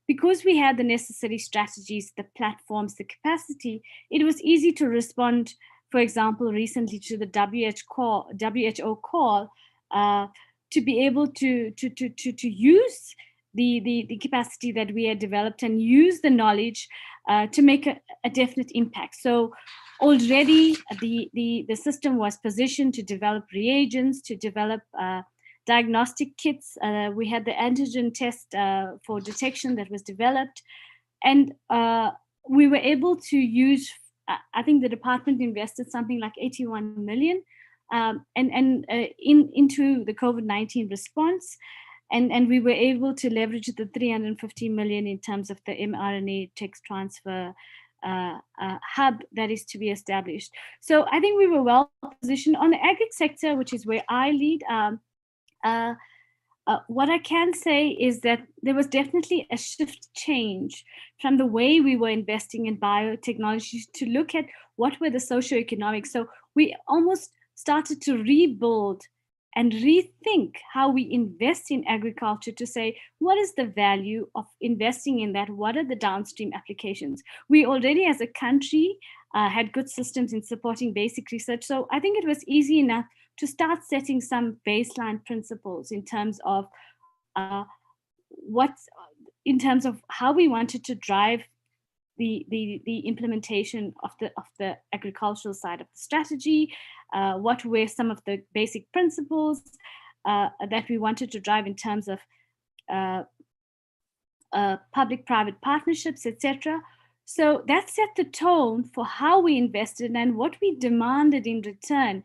because we had the necessary strategies, the platforms, the capacity, it was easy to respond, for example, recently to the WHO call to be able to use the capacity that we had developed and use the knowledge to make a definite impact. So already the system was positioned to develop reagents, to develop diagnostic kits. We had the antigen test for detection that was developed. And we were able to use, I think the department invested something like 81 million into the COVID-19 response. And we were able to leverage the 350 million in terms of the mRNA tech transfer hub that is to be established. So I think we were well positioned on the agri sector, which is where I lead. What I can say is that there was definitely a shift change from the way we were investing in biotechnology to look at what were the socioeconomic. So we almost started to rebuild and rethink how we invest in agriculture to say, what is the value of investing in that? What are the downstream applications? We already as a country had good systems in supporting basic research. So I think it was easy enough to start setting some baseline principles in terms of in terms of how we wanted to drive the implementation of the agricultural side of the strategy, what were some of the basic principles that we wanted to drive in terms of public-private partnerships, etc. So that set the tone for how we invested and what we demanded in return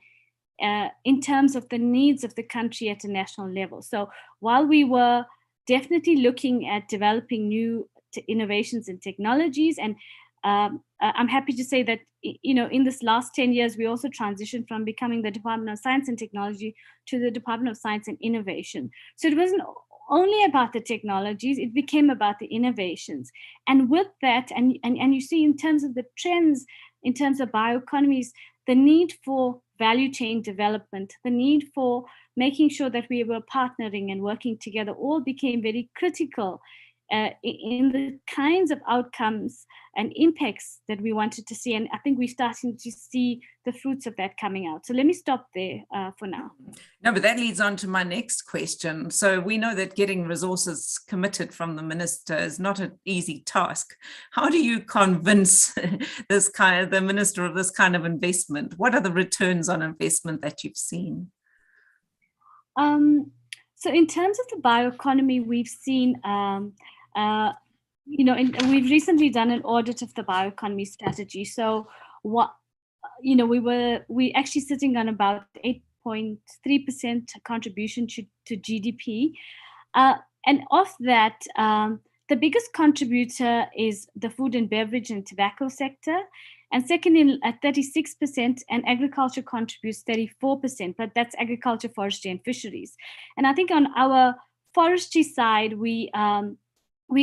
in terms of the needs of the country at a national level. So while we were definitely looking at developing new innovations and technologies, and I'm happy to say that, you know, in this last 10 years, we also transitioned from becoming the Department of Science and Technology to the Department of Science and Innovation. So it wasn't only about the technologies, it became about the innovations. And with that, and you see in terms of the trends, in terms of bioeconomies, the need for value chain development, the need for making sure that we were partnering and working together all became very critical in the kinds of outcomes and impacts that we wanted to see. And I think we're starting to see the fruits of that coming out. So let me stop there for now. No, but that leads on to my next question. So we know that getting resources committed from the minister is not an easy task. How do you convince the minister of this kind of investment? What are the returns on investment that you've seen? So in terms of the bioeconomy, we've seen you know, we've recently done an audit of the bioeconomy strategy. So what, you know, we actually sitting on about 8.3% contribution to GDP. And of that, the biggest contributor is the food and beverage and tobacco sector. And second in at 36%, and agriculture contributes 34%, but that's agriculture, forestry, and fisheries. And I think on our forestry side, we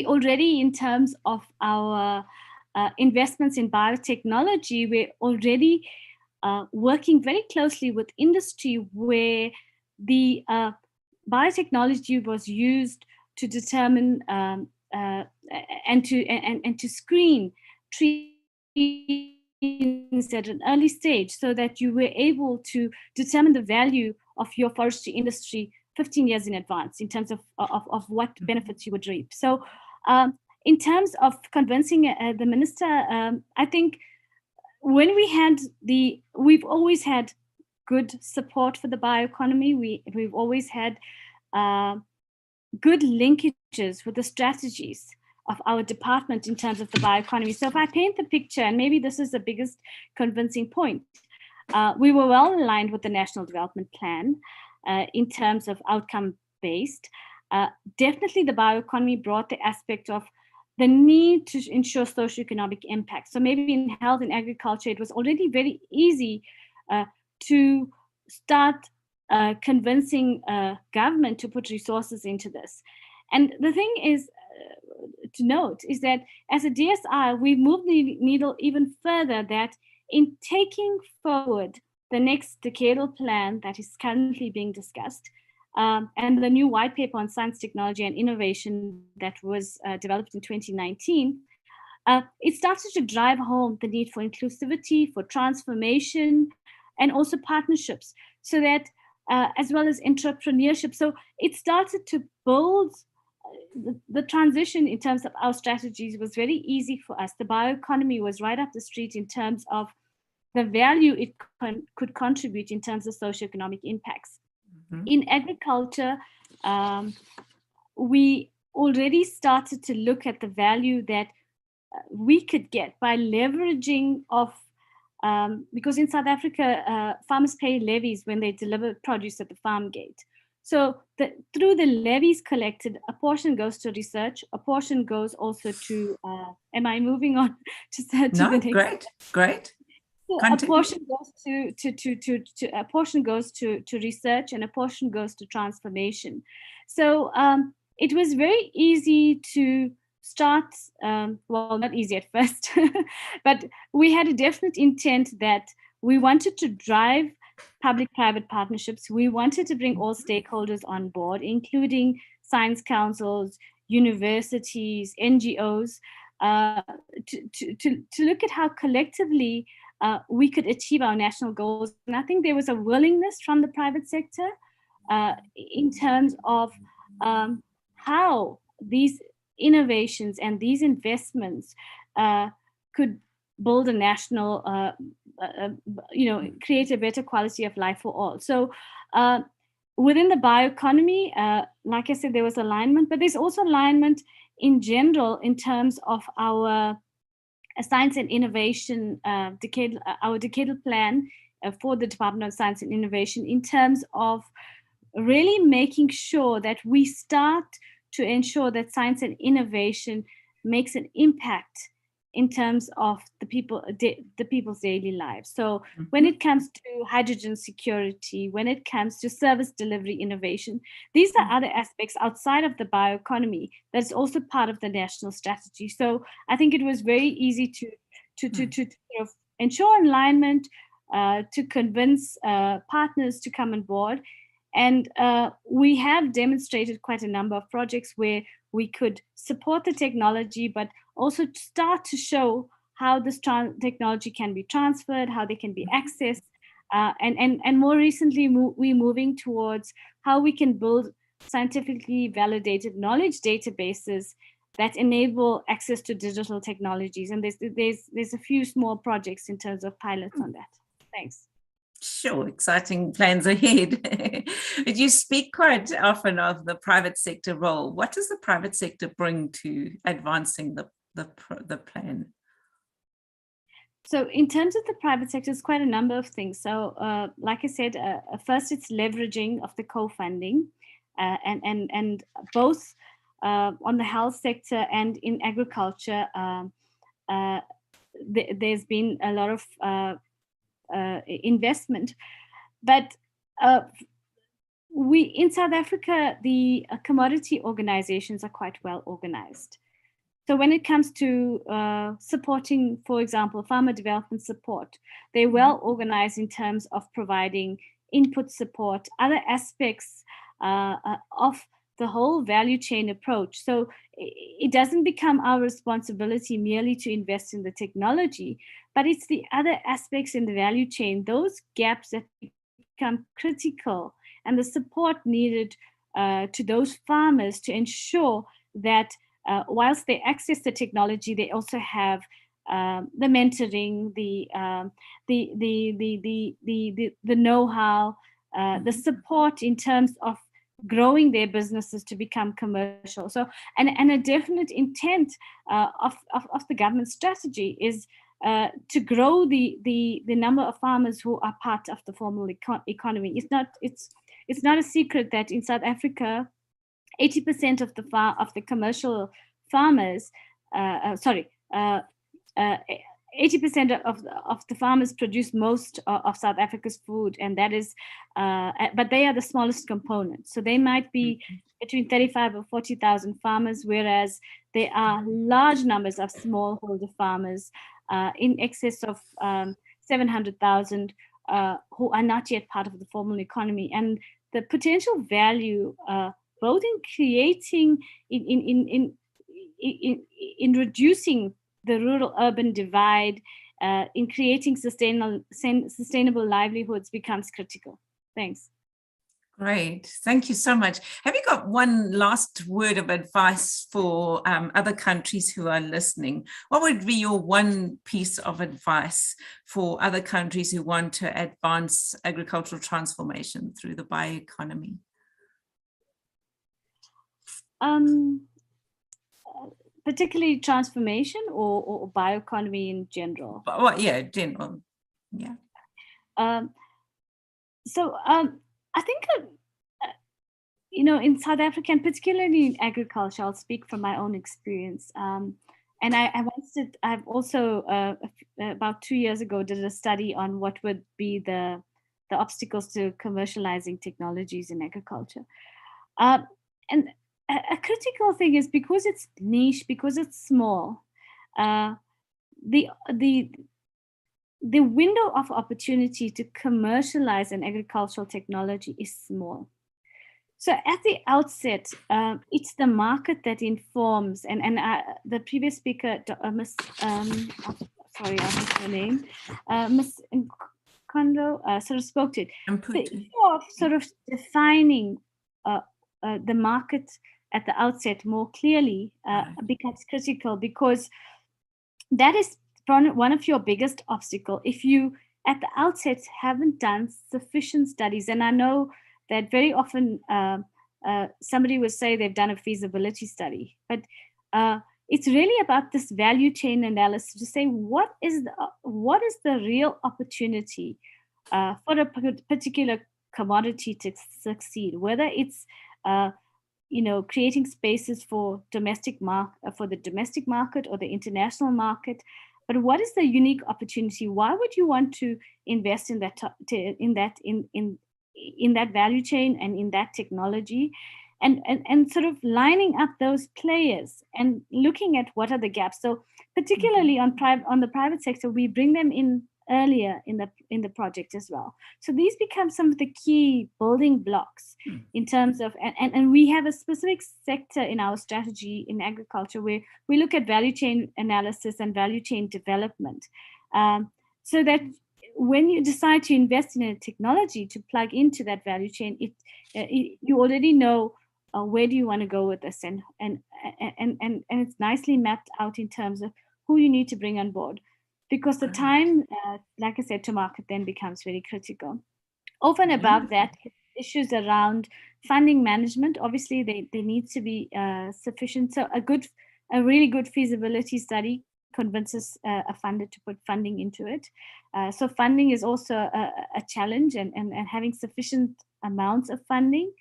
already, in terms of our investments in biotechnology, we're already working very closely with industry where the biotechnology was used to determine and to screen trees at an early stage, so that you were able to determine the value of your forestry industry 15 years in advance in terms of what benefits you would reap. So in terms of convincing the minister, I think when we've always had good support for the bioeconomy. We've always had good linkages with the strategies of our department in terms of the bioeconomy. So if I paint the picture, and maybe this is the biggest convincing point, we were well aligned with the National Development Plan in terms of outcome-based. Definitely the bioeconomy brought the aspect of the need to ensure socioeconomic impact. So maybe in health and agriculture, it was already very easy to start convincing government to put resources into this. And the thing is to note is that as a DSI, we've moved the needle even further, that in taking forward the next decadal plan that is currently being discussed, and the new white paper on science, technology, and innovation that was developed in 2019, it started to drive home the need for inclusivity, for transformation, and also partnerships, so that as well as entrepreneurship. So it started to build the transition in terms of our strategies was very easy for us. The bioeconomy was right up the street in terms of the value it could contribute in terms of socioeconomic impacts. Mm-hmm. In agriculture, we already started to look at the value that we could get by leveraging of, because in South Africa, farmers pay levies when they deliver produce at the farm gate. So through the levies collected, a portion goes to research, a portion goes also to, am I moving on to the next? Great. So a portion goes a portion goes to research, and a portion goes to transformation. So it was very easy to start, well, not easy at first, but we had a definite intent that we wanted to drive public-private partnerships. We wanted to bring all stakeholders on board, including science councils, universities, NGOs, to look at how collectively we could achieve our national goals. And I think there was a willingness from the private sector in terms of how these innovations and these investments could build a national, create a better quality of life for all. So within the bioeconomy, like I said, there was alignment, but there's also alignment in general in terms of our science and innovation, our decadal plan for the Department of Science and Innovation, in terms of really making sure that we start to ensure that science and innovation makes an impact in terms of the people's daily lives. So when it comes to hydrogen security, when it comes to service delivery innovation, these are other aspects outside of the bioeconomy that's also part of the national strategy. So I think it was very easy to sort of ensure alignment, to convince partners to come on board. And we have demonstrated quite a number of projects where we could support the technology, but also start to show how this technology can be transferred, how they can be accessed. And more recently, we're moving towards how we can build scientifically validated knowledge databases that enable access to digital technologies. And there's a few small projects in terms of pilots on that. Thanks. Sure, exciting plans ahead. But you speak quite often of the private sector role. What does the private sector bring to advancing the plan? So in terms of the private sector, it's quite a number of things. So like I said, first it's leveraging of the co-funding and both on the health sector and in agriculture, there's been a lot of investment, but in South Africa, the commodity organizations are quite well organized. So when it comes to supporting, for example, farmer development support, they're well organized in terms of providing input support, other aspects of the whole value chain approach. So it doesn't become our responsibility merely to invest in the technology, but it's the other aspects in the value chain, those gaps that become critical, and the support needed to those farmers to ensure that whilst they access the technology, they also have the mentoring, the know-how, the support in terms of growing their businesses to become commercial. So, and a definite intent of the government strategy is to grow the number of farmers who are part of the formal economy. It's not a secret that in South Africa, 80% of the commercial farmers, 80% of the farmers produce most of South Africa's food, and that is, but they are the smallest component. So they might be between 35 or 40,000 farmers, whereas there are large numbers of smallholder farmers in excess of 700,000 who are not yet part of the formal economy. And the potential value, both in creating, in reducing the rural-urban divide, in creating sustainable livelihoods becomes critical. Thanks. Great, thank you so much. Have you got one last word of advice for other countries who are listening? What would be your one piece of advice for other countries who want to advance agricultural transformation through the bioeconomy? Particularly transformation or bioeconomy in general? Well, yeah, general, yeah. I think in South Africa, and particularly in agriculture, I'll speak from my own experience. And I've also about 2 years ago did a study on what would be the obstacles to commercializing technologies in agriculture. And a critical thing is, because it's niche, because it's small, the window of opportunity to commercialize an agricultural technology is small. So at the outset, it's the market that informs, and the previous speaker, Miss, sorry, I missed her name, Miss Kondo, sort of spoke to it. The issue of sort of defining the market at the outset more clearly becomes critical, because that is one of your biggest obstacles. If you at the outset haven't done sufficient studies, and I know that very often somebody will say they've done a feasibility study, but it's really about this value chain analysis to say what is the real opportunity for a particular commodity to succeed, whether it's creating spaces for the domestic market or the international market. But what is the unique opportunity? Why would you want to invest in that in that value chain and in that technology, and sort of lining up those players and looking at what are the gaps. So particularly on the private sector, we bring them in earlier in the project as well. So these become some of the key building blocks in terms of, and we have a specific sector in our strategy in agriculture where we look at value chain analysis and value chain development, so that when you decide to invest in a technology to plug into that value chain, you already know where do you want to go with this, and it's nicely mapped out in terms of who you need to bring on board, because the time, like I said, to market then becomes very critical. Over and above that, issues around funding management, obviously they need to be sufficient. So a really good feasibility study convinces a funder to put funding into it. So funding is also a challenge, and having sufficient amounts of funding.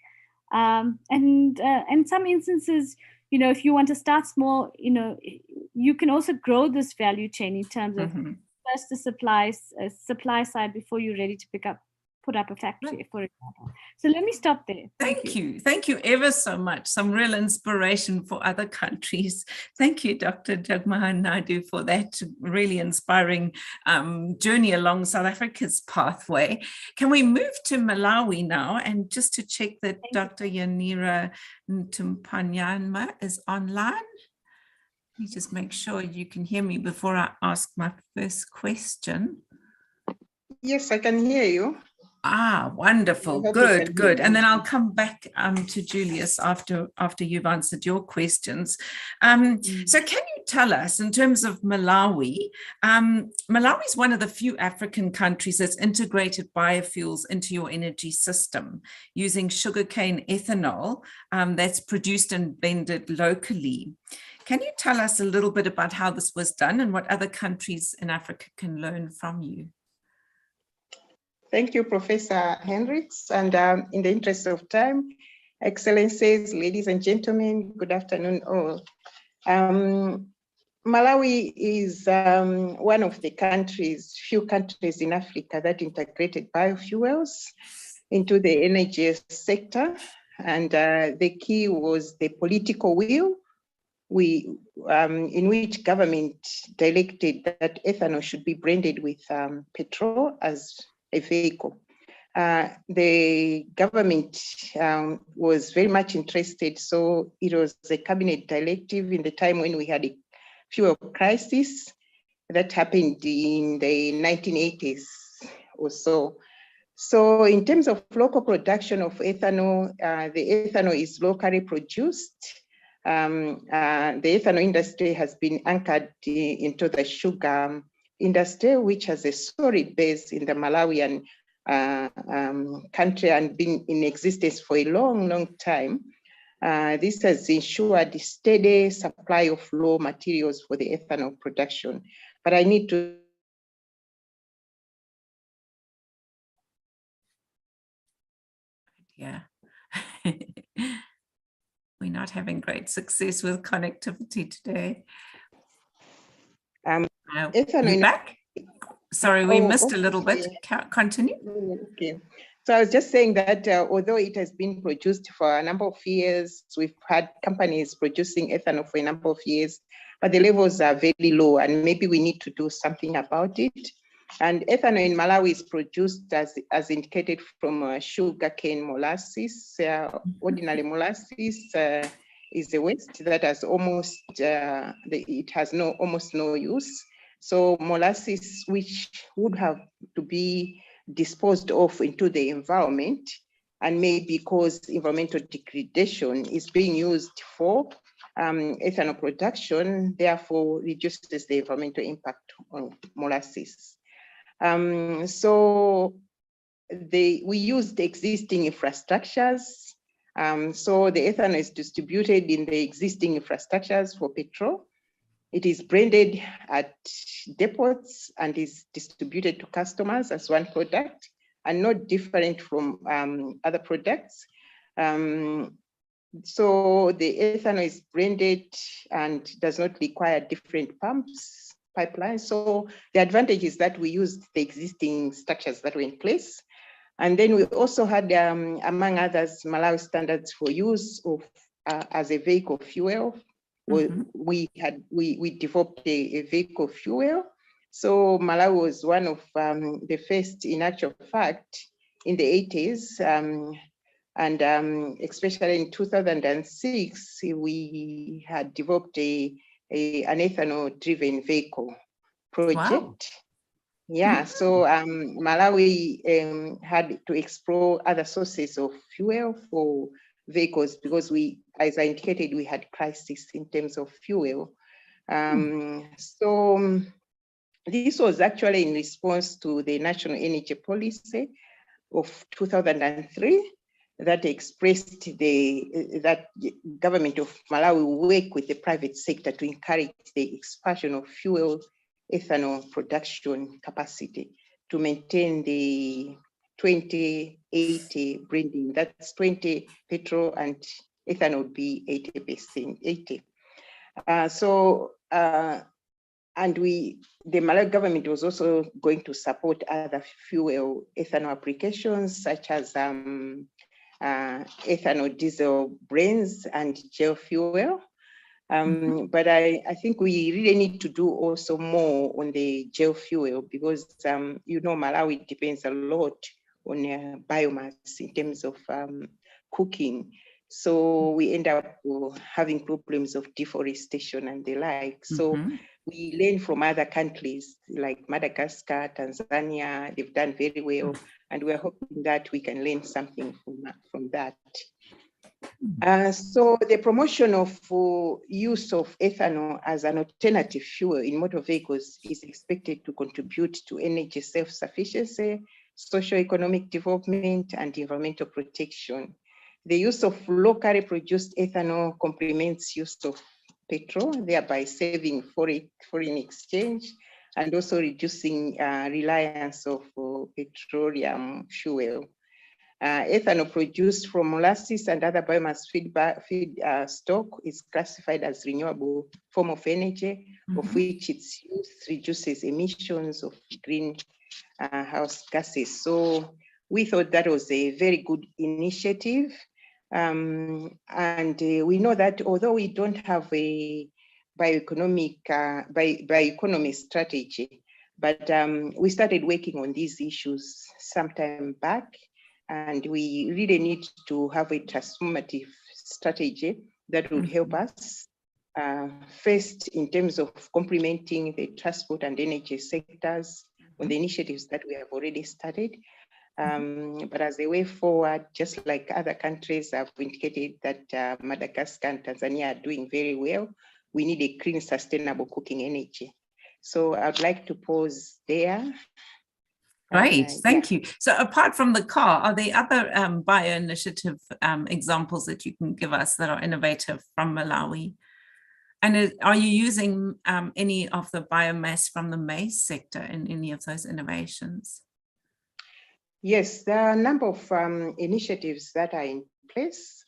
And in some instances, if you want to start small, you can also grow this value chain in terms of first the supply side before you're ready to put up a factory, for example. So let me stop there. Thank you. Thank you ever so much. Some real inspiration for other countries. Thank you, Dr. Jagmohan Naidu, for that really inspiring journey along South Africa's pathway. Can we move to Malawi now? And just to check that Dr. Yanira Ntumpanyama is online. Let me just make sure you can hear me before I ask my first question. Yes, I can hear you. Ah, wonderful. Good, good. And then I'll come back to Julius after you've answered your questions. So can you tell us, in terms of Malawi, Malawi is one of the few African countries that's integrated biofuels into your energy system using sugarcane ethanol that's produced and blended locally. Can you tell us a little bit about how this was done and what other countries in Africa can learn from you? Thank you, Professor Hendricks. And in the interest of time, Excellencies, ladies and gentlemen, good afternoon all. Malawi is one of the few countries in Africa that integrated biofuels into the energy sector. And the key was the political will, in which government directed that ethanol should be blended with petrol as a vehicle. The government was very much interested, so it was a cabinet directive in the time when we had a fuel crisis that happened in the 1980s or so. So in terms of local production of ethanol, the ethanol is locally produced. The ethanol industry has been anchored into the sugar industry, which has a solid base in the Malawian country and been in existence for a long, long time. This has ensured steady supply of raw materials for the ethanol production. But I need to We're not having great success with connectivity today. You back? Sorry, we missed a little bit. Continue. Okay. So I was just saying that although it has been produced for a number of years, we've had companies producing ethanol for a number of years, but the levels are very low, and maybe we need to do something about it. And ethanol in Malawi is produced as indicated from sugarcane molasses. Ordinary molasses is a waste that has almost, it has almost no use. So molasses, which would have to be disposed of into the environment and maybe cause environmental degradation, is being used for ethanol production, therefore reduces the environmental impact on molasses. So we used existing infrastructures. So the ethanol is distributed in the existing infrastructures for petrol. It is branded at depots and is distributed to customers as one product and not different from other products. So the ethanol is branded and does not require different pipelines. So the advantage is that we used the existing structures that were in place. And then we also had, among others, Malawi standards for use of as a vehicle fuel. We developed a vehicle fuel. So Malawi was one of the first, in actual fact, in the 80s, and especially in 2006, we had developed an ethanol-driven vehicle project. Wow. Yeah, so Malawi had to explore other sources of fuel for vehicles because we, as I indicated, we had crisis in terms of fuel. So this was actually in response to the National Energy Policy of 2003 that expressed that government of Malawi will work with the private sector to encourage the expansion of fuel ethanol production capacity to maintain the 20-80 blending. That's 20 petrol and ethanol be 80%. And the Malawi government was also going to support other fuel ethanol applications such as ethanol diesel blends and gel fuel. But I think we really need to do also more on the gel fuel because, you know, Malawi depends a lot on biomass in terms of cooking. So we end up having problems of deforestation and the like. So we learn from other countries like Madagascar, Tanzania, they've done very well. And we're hoping that we can learn something from that. So the promotion of use of ethanol as an alternative fuel in motor vehicles is expected to contribute to energy self-sufficiency, socio-economic development, and environmental protection. The use of locally produced ethanol complements use of petrol, thereby saving foreign exchange and also reducing reliance of petroleum fuel. Ethanol produced from molasses and other biomass feed stock is classified as renewable form of energy, of which its use reduces emissions of greenhouse gases. So we thought that was a very good initiative. And we know that although we don't have a bioeconomy strategy, but we started working on these issues sometime back. And we really need to have a transformative strategy that would help us, first in terms of complementing the transport and energy sectors on the initiatives that we have already started. But as a way forward, just like other countries have indicated that Madagascar and Tanzania are doing very well, we need a clean, sustainable cooking energy. So I'd like to pause there. Great, thank you. So apart from the car, are there other bio-initiative examples that you can give us that are innovative from Malawi? And are you using any of the biomass from the maize sector in any of those innovations? Yes, there are a number of initiatives that are in place.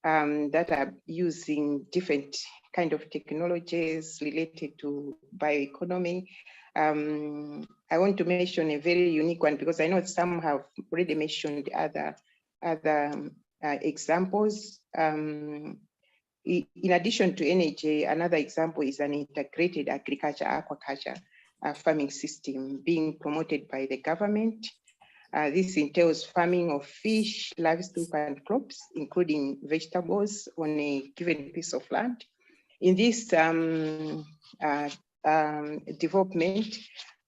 that are using different kind of technologies related to bioeconomy. I want to mention a very unique one because I know some have already mentioned other examples. In addition to energy, another example is an integrated agriculture, aquaculture farming system being promoted by the government. This entails farming of fish, livestock, and crops, including vegetables on a given piece of land. In this development,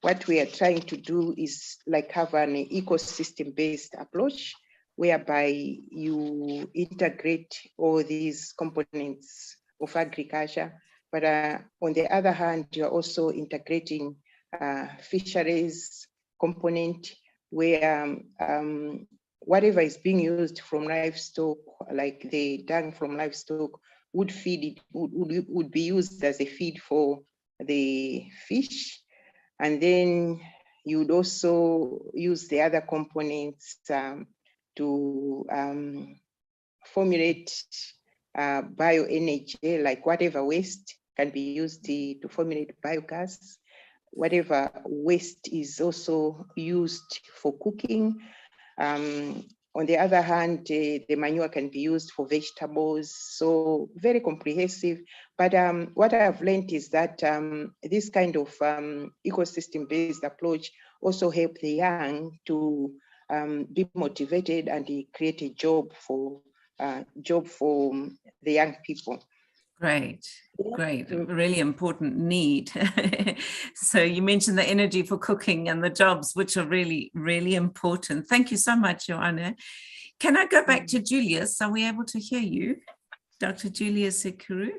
what we are trying to do is like have an ecosystem-based approach, whereby you integrate all these components of agriculture. But on the other hand, you're also integrating fisheries component, where whatever is being used from livestock, like the dung from livestock, would be used as a feed for the fish. And then you would also use the other components to formulate bioenergy, like whatever waste can be used to formulate biogas. Whatever waste is also used for cooking. On the other hand, the manure can be used for vegetables, so very comprehensive. But what I've learned is that this kind of ecosystem-based approach also help the young to be motivated and create a job for the young people. Great, great, really important need. So you mentioned the energy for cooking and the jobs, which are really, really important. Thank you so much, Joanna. Can I go back to Julius? Are we able to hear you, Dr. Julius Sekuru?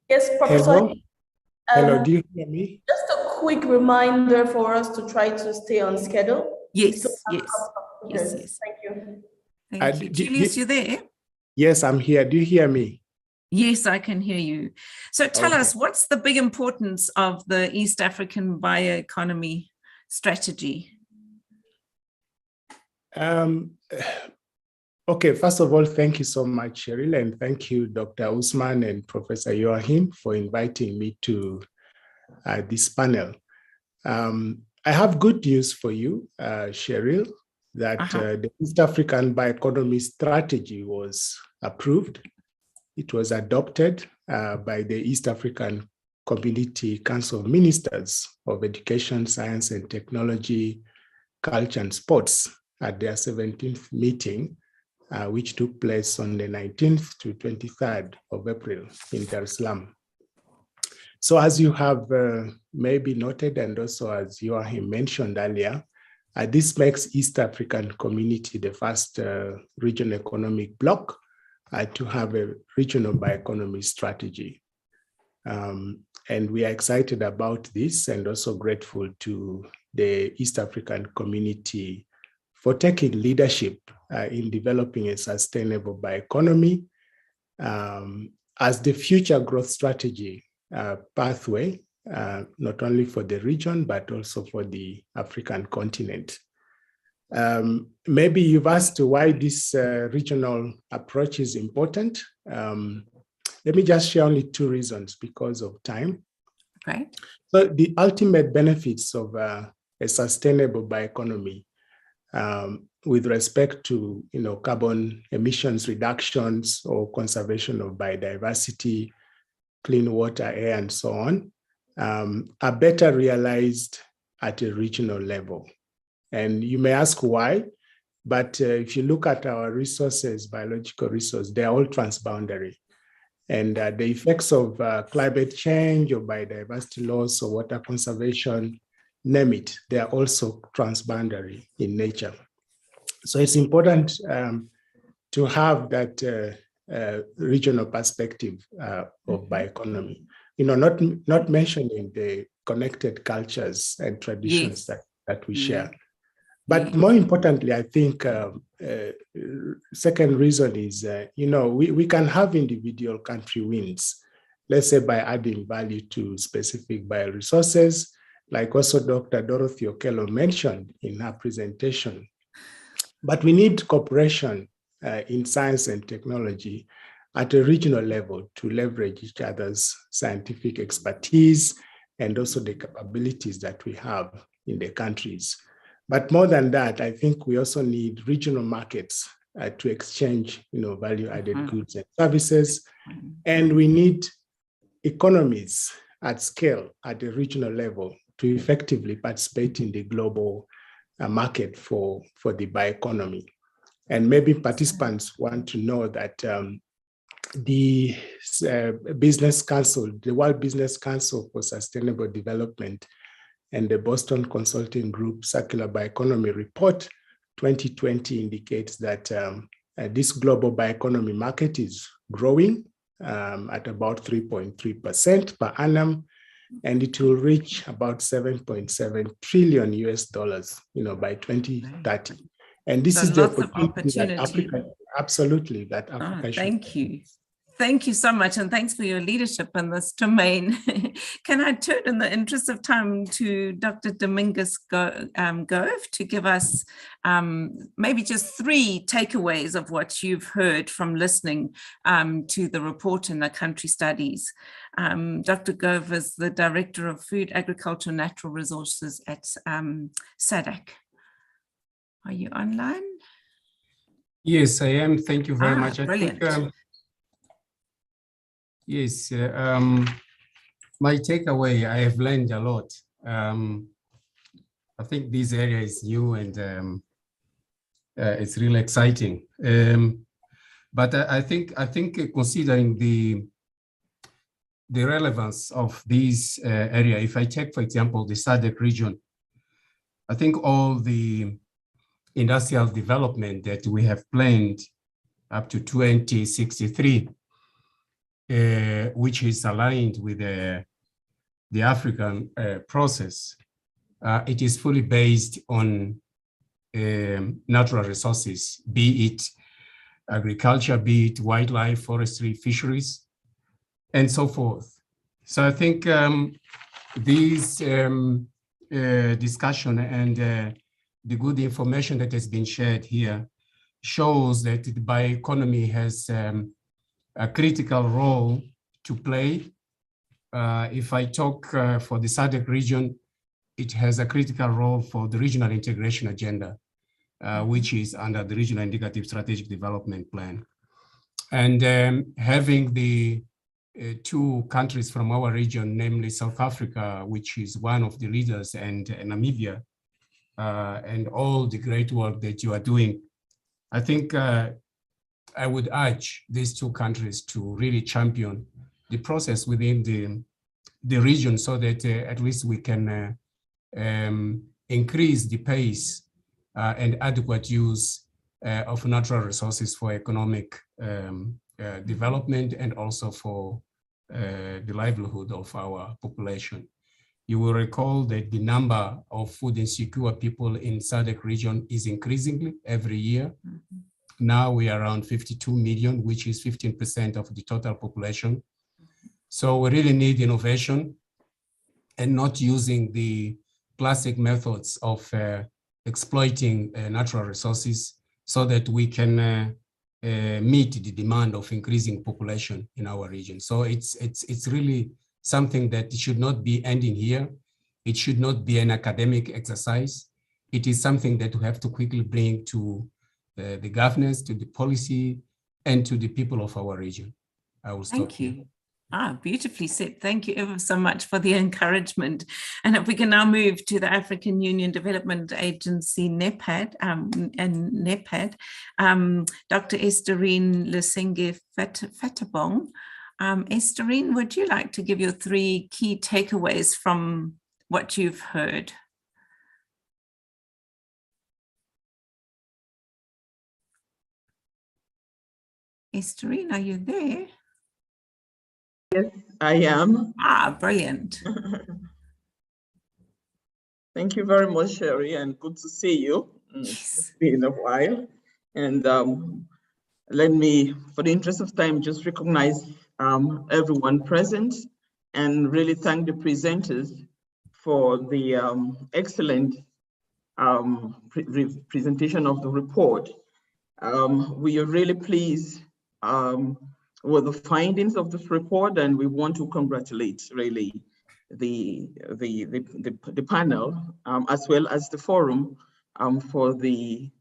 Yes, Professor. Hello, hello, do you hear me? Just a quick reminder for us to try to stay on schedule. Yes, yes, yes. Thank you. Thank you. Julius, you there? Yes, I'm here. Do you hear me? Yes, I can hear you. So tell us, what's the big importance of the East African bioeconomy strategy? Okay, first of all, thank you so much, Cheryl, and thank you, Dr. Usman and Professor Joachim, for inviting me to this panel. I have good news for you, Cheryl, that the East African bioeconomy strategy was approved. It was adopted by the East African Community Council of Ministers of Education, Science and Technology, Culture and Sports at their 17th meeting, which took place on the 19th to 23rd of April in Dar es Salaam. So as you have maybe noted, and also as Joachim mentioned earlier, this makes East African Community the first regional economic bloc to have a regional bioeconomy strategy. And we are excited about this and also grateful to the East African community for taking leadership in developing a sustainable bioeconomy as the future growth strategy pathway, not only for the region, but also for the African continent. Maybe you've asked why this regional approach is important. Let me just share only two reasons because of time. Okay. So the ultimate benefits of a sustainable bioeconomy with respect to carbon emissions reductions or conservation of biodiversity, clean water, air, and so on, are better realized at a regional level. And you may ask why, but if you look at our resources, biological resources, they're all transboundary. And the effects of climate change or biodiversity loss or water conservation, name it, they are also transboundary in nature. So it's important to have that regional perspective of bioeconomy. Not mentioning the connected cultures and traditions that we share. But more importantly, I think second reason is, we can have individual country wins, let's say by adding value to specific bioresources, like also Dr. Dorothy Okello mentioned in her presentation. But we need cooperation in science and technology at a regional level to leverage each other's scientific expertise and also the capabilities that we have in the countries. But more than that, I think we also need regional markets to exchange, value-added goods and services. And we need economies at scale at the regional level to effectively participate in the global market for the bioeconomy. And maybe participants want to know that the Business Council, the World Business Council for Sustainable Development, and the Boston Consulting Group Circular Bioeconomy Report 2020 indicates that this global bioeconomy market is growing at about 3.3% per annum, and it will reach about $7.7 trillion by 2030. And this is the opportunity that Africa, absolutely, that Africa should. Thank you. Thank you so much, and thanks for your leadership in this domain. Can I turn, in the interest of time, to Dr. Dominguez Gove to give us maybe just 3 takeaways of what you've heard from listening to the report and the country studies. Dr. Gove is the Director of Food, Agriculture, and Natural Resources at SADC. Are you online? Yes, I am. Thank you very much. Brilliant. I think, yes, my takeaway, I have learned a lot. I think this area is new and it's really exciting. But I think considering the relevance of this area, if I take, for example, the SADC region, I think all the industrial development that we have planned up to 2063, which is aligned with the African process, it is fully based on natural resources, be it agriculture, be it wildlife, forestry, fisheries, and so forth. So I think this discussion and the good information that has been shared here shows that the bioeconomy has a critical role to play. If I talk for the SADC region, it has a critical role for the regional integration agenda, which is under the Regional Indicative Strategic Development Plan. And having the 2 countries from our region, namely South Africa, which is one of the leaders, and Namibia, and all the great work that you are doing, I think I would urge these 2 countries to really champion the process within the region so that at least we can increase the pace and adequate use of natural resources for economic development and also for the livelihood of our population. You will recall that the number of food insecure people in SADC region is increasing every year. Mm-hmm. Now we are around 52 million, which is 15% of the total population. So we really need innovation and not using the classic methods of exploiting natural resources so that we can meet the demand of increasing population in our region. So it's really something that should not be ending here. It should not be an academic exercise. It is something that we have to quickly bring to the governance, to the policy, and to the people of our region. I will stop here. Thank you. Beautifully said. Thank you ever so much for the encouragement. And if we can now move to the African Union Development Agency, NEPAD, Dr. Esterine Lesenge Fatabong. Esterine, would you like to give your 3 key takeaways from what you've heard? Esterine, are you there? Yes, I am. Brilliant. Thank you very much, Sherry, and good to see you. Yes. It's been a while. And let me, for the interest of time, just recognize everyone present and really thank the presenters for the excellent presentation of the report. We are really pleased with the findings of this report, and we want to congratulate really the panel as well as the forum for the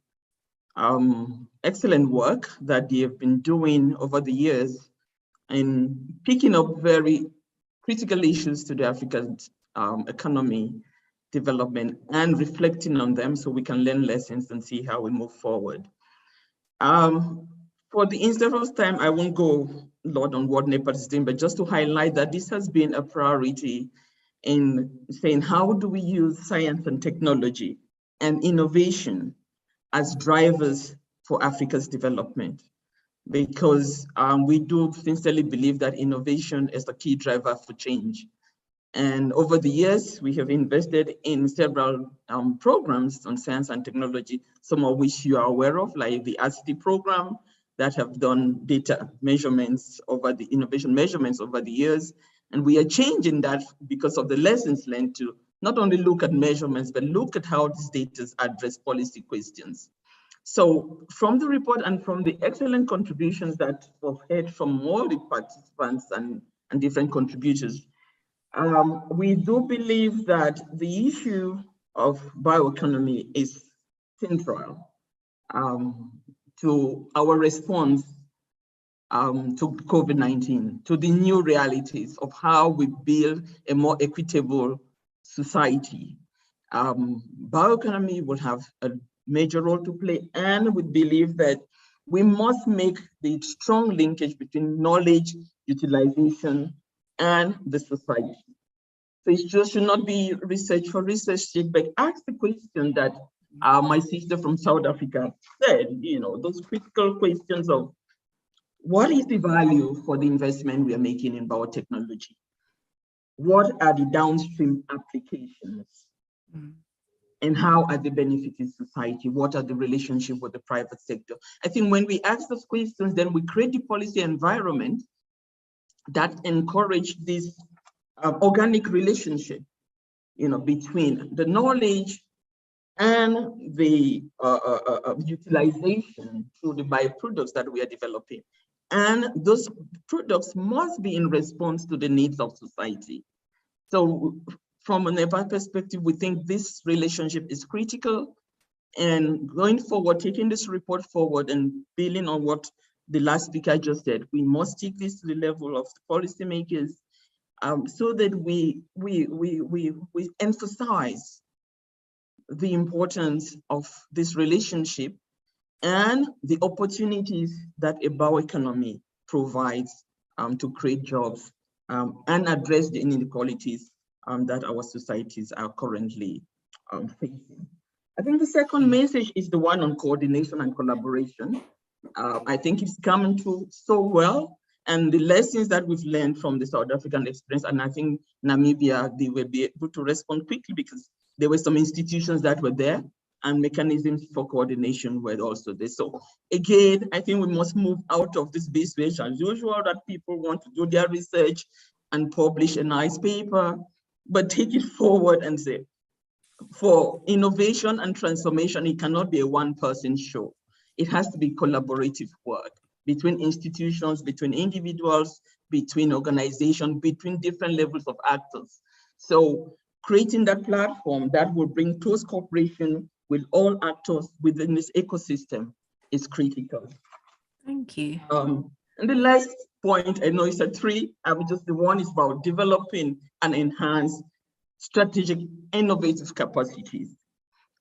excellent work that they have been doing over the years in picking up very critical issues to the African economy development and reflecting on them so we can learn lessons and see how we move forward. For the interest of time, I won't go a lot on what NEPAD is doing, but just to highlight that this has been a priority in saying how do we use science and technology and innovation as drivers for Africa's development, because we do sincerely believe that innovation is the key driver for change. And over the years, we have invested in several programs on science and technology, some of which you are aware of, like the ASTI program that have done data measurements over the innovation measurements over the years. And we are changing that because of the lessons learned to not only look at measurements, but look at how these data address policy questions. So from the report and from the excellent contributions that we've heard from all the participants and different contributors, we do believe that the issue of bioeconomy is central to our response to COVID-19, to the new realities of how we build a more equitable society. Bioeconomy will have a major role to play, and we believe that we must make the strong linkage between knowledge, utilization, and the society. So it just should not be research for research sake, but ask the question that my sister from South Africa said, you know, those critical questions of what is the value for the investment we are making in biotechnology? What are the downstream applications? And how are they benefiting society? What are the relationship with the private sector? I think when we ask those questions, then we create the policy environment that encourage this organic relationship, you know, between the knowledge and the utilization through the bioproducts that we are developing. And those products must be in response to the needs of society. So from a NEPAD perspective, we think this relationship is critical. And going forward, taking this report forward and building on what the last speaker just said, we must take this to the level of the policymakers so that we emphasize the importance of this relationship and the opportunities that a bioeconomy provides to create jobs and address the inequalities that our societies are currently facing. I think the second message is the one on coordination and collaboration. I think it's coming through so well, and the lessons that we've learned from the South African experience, and I think Namibia, they will be able to respond quickly because there were some institutions that were there and mechanisms for coordination were also there. So again, I think we must move out of this business as usual that people want to do their research and publish a nice paper, but take it forward and say, for innovation and transformation, it cannot be a one-person show. It has to be collaborative work between institutions, between individuals, between organizations, between different levels of actors. So creating that platform that will bring close cooperation with all actors within this ecosystem is critical. Thank you. And the last point, I know it's a three, just the one is about developing and enhance strategic innovative capacities.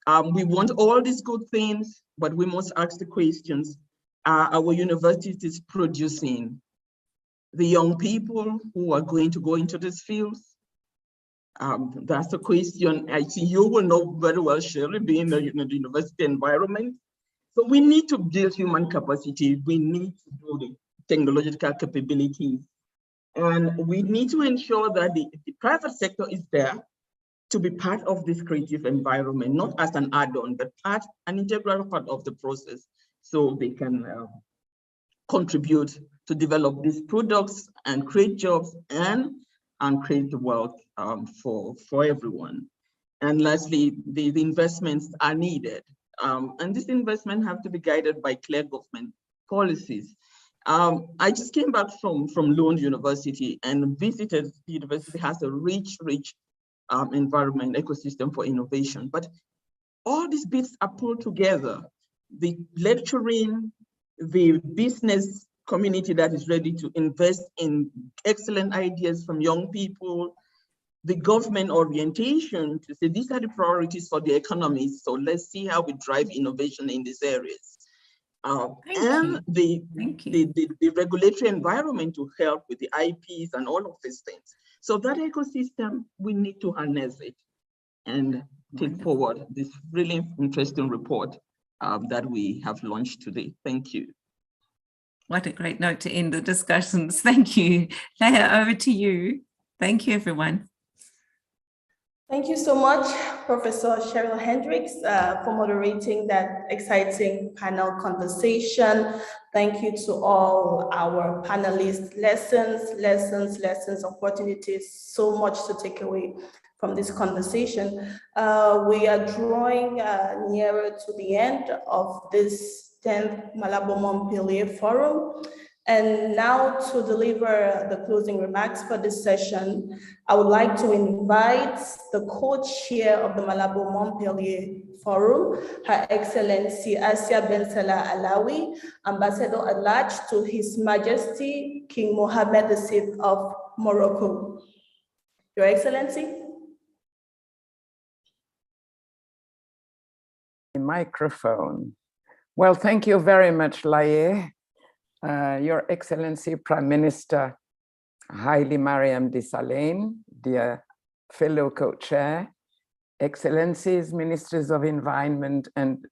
We want all these good things, but we must ask the questions, are our universities producing the young people who are going to go into these fields? That's the question. I think you will know very well, Shirley, being in the university environment. So we need to build human capacity. We need to do the technological capabilities. And we need to ensure that the private sector is there to be part of this creative environment, not as an add-on, but an integral part of the process, so they can contribute to develop these products and create jobs and create the wealth for everyone. And lastly, the investments are needed. And this investment have to be guided by clear government policies. I just came back from Lund University and visited the university. Has a rich environment ecosystem for innovation, but all these bits are pulled together. The lecturing, the business community that is ready to invest in excellent ideas from young people, the government orientation to say these are the priorities for the economy, so let's see how we drive innovation in these areas. And the regulatory environment to help with the IPs and all of these things. So that ecosystem, we need to harness it and take forward this really interesting report that we have launched today. Thank you. What a great note to end the discussions. Thank you. Leah, over to you. Thank you, everyone. Thank you so much, Professor Cheryl Hendricks, for moderating that exciting panel conversation. Thank you to all our panelists. Lessons, opportunities, so much to take away from this conversation. We are drawing nearer to the end of this 10th Malabo Montpellier Forum. And now to deliver the closing remarks for this session, I would like to invite the co-chair of the Malabo Montpellier Forum, Her Excellency Asia Bensela Alawi, Ambassador at Large to His Majesty King Mohammed VI of Morocco. Your Excellency. Microphone. Well, thank you very much, Laye. Your Excellency Prime Minister Haile Mariam Desalegn, dear fellow co-chair, Excellencies, Ministers of Environment and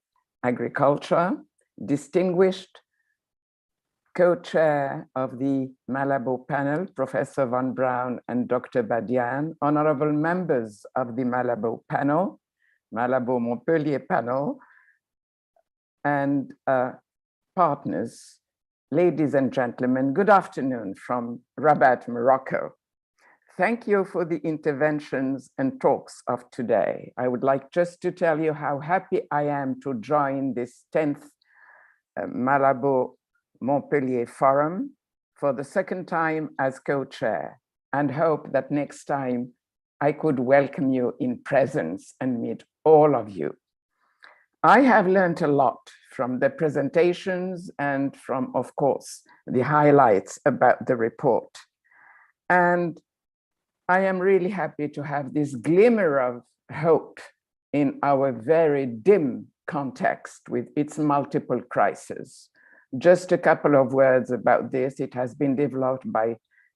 Agriculture, distinguished co-chair of the Malabo panel, Professor Von Braun and Dr. Badian, honorable members of the Malabo panel, Malabo Montpellier Panel, and partners. Ladies and gentlemen, good afternoon from Rabat, Morocco. Thank you for the interventions and talks of today. I would like just to tell you how happy I am to join this 10th Malabo Montpellier Forum for the second time as co-chair, and hope that next time I could welcome you in presence and meet all of you. I have learned a lot from the presentations and from, of course, the highlights about the report. And I am really happy to have this glimmer of hope in our very dim context with its multiple crises. Just a couple of words about this. It has been developed by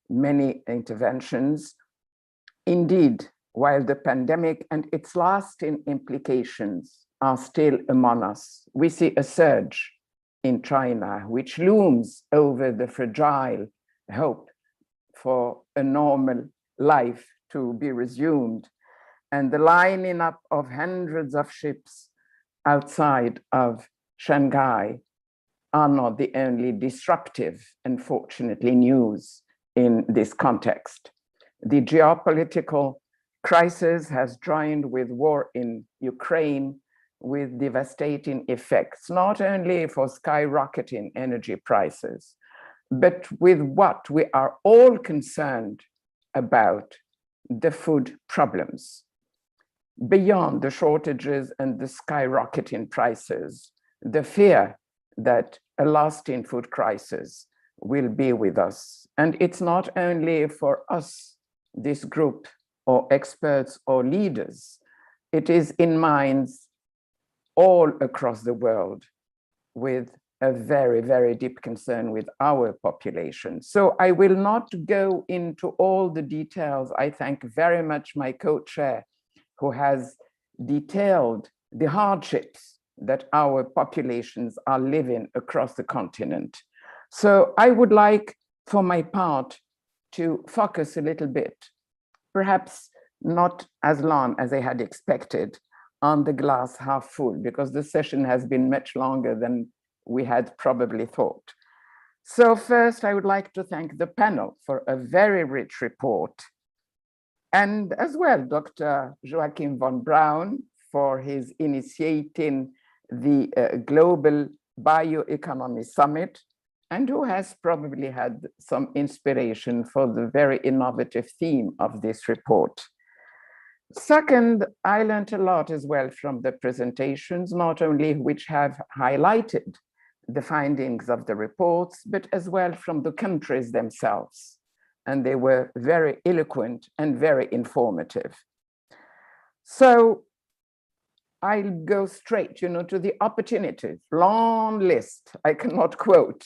many interventions. Indeed, while the pandemic and its lasting implications are still among us, we see a surge in China, which looms over the fragile hope for a normal life to be resumed, and the lining up of hundreds of ships outside of Shanghai are not the only disruptive, unfortunately, news in this context. The geopolitical crisis has joined with war in Ukraine, with devastating effects, not only for skyrocketing energy prices, but with what we are all concerned about, the food problems. Beyond the shortages and the skyrocketing prices, the fear that a lasting food crisis will be with us. And it's not only for us, this group or experts or leaders, it is in minds all across the world with a very, very deep concern with our population. So I will not go into all the details. I thank very much my co-chair who has detailed the hardships that our populations are living across the continent. So I would like, for my part, to focus a little bit, perhaps not as long as I had expected, on the glass half full, because the session has been much longer than we had probably thought. So first, I would like to thank the panel for a very rich report, and as well, Dr. Joachim von Braun for his initiating the Global Bioeconomy Summit, and who has probably had some inspiration for the very innovative theme of this report. Second, I learned a lot as well from the presentations, not only which have highlighted the findings of the reports, but as well from the countries themselves. And they were very eloquent and very informative. So I'll go straight, to the opportunities. Long list, I cannot quote,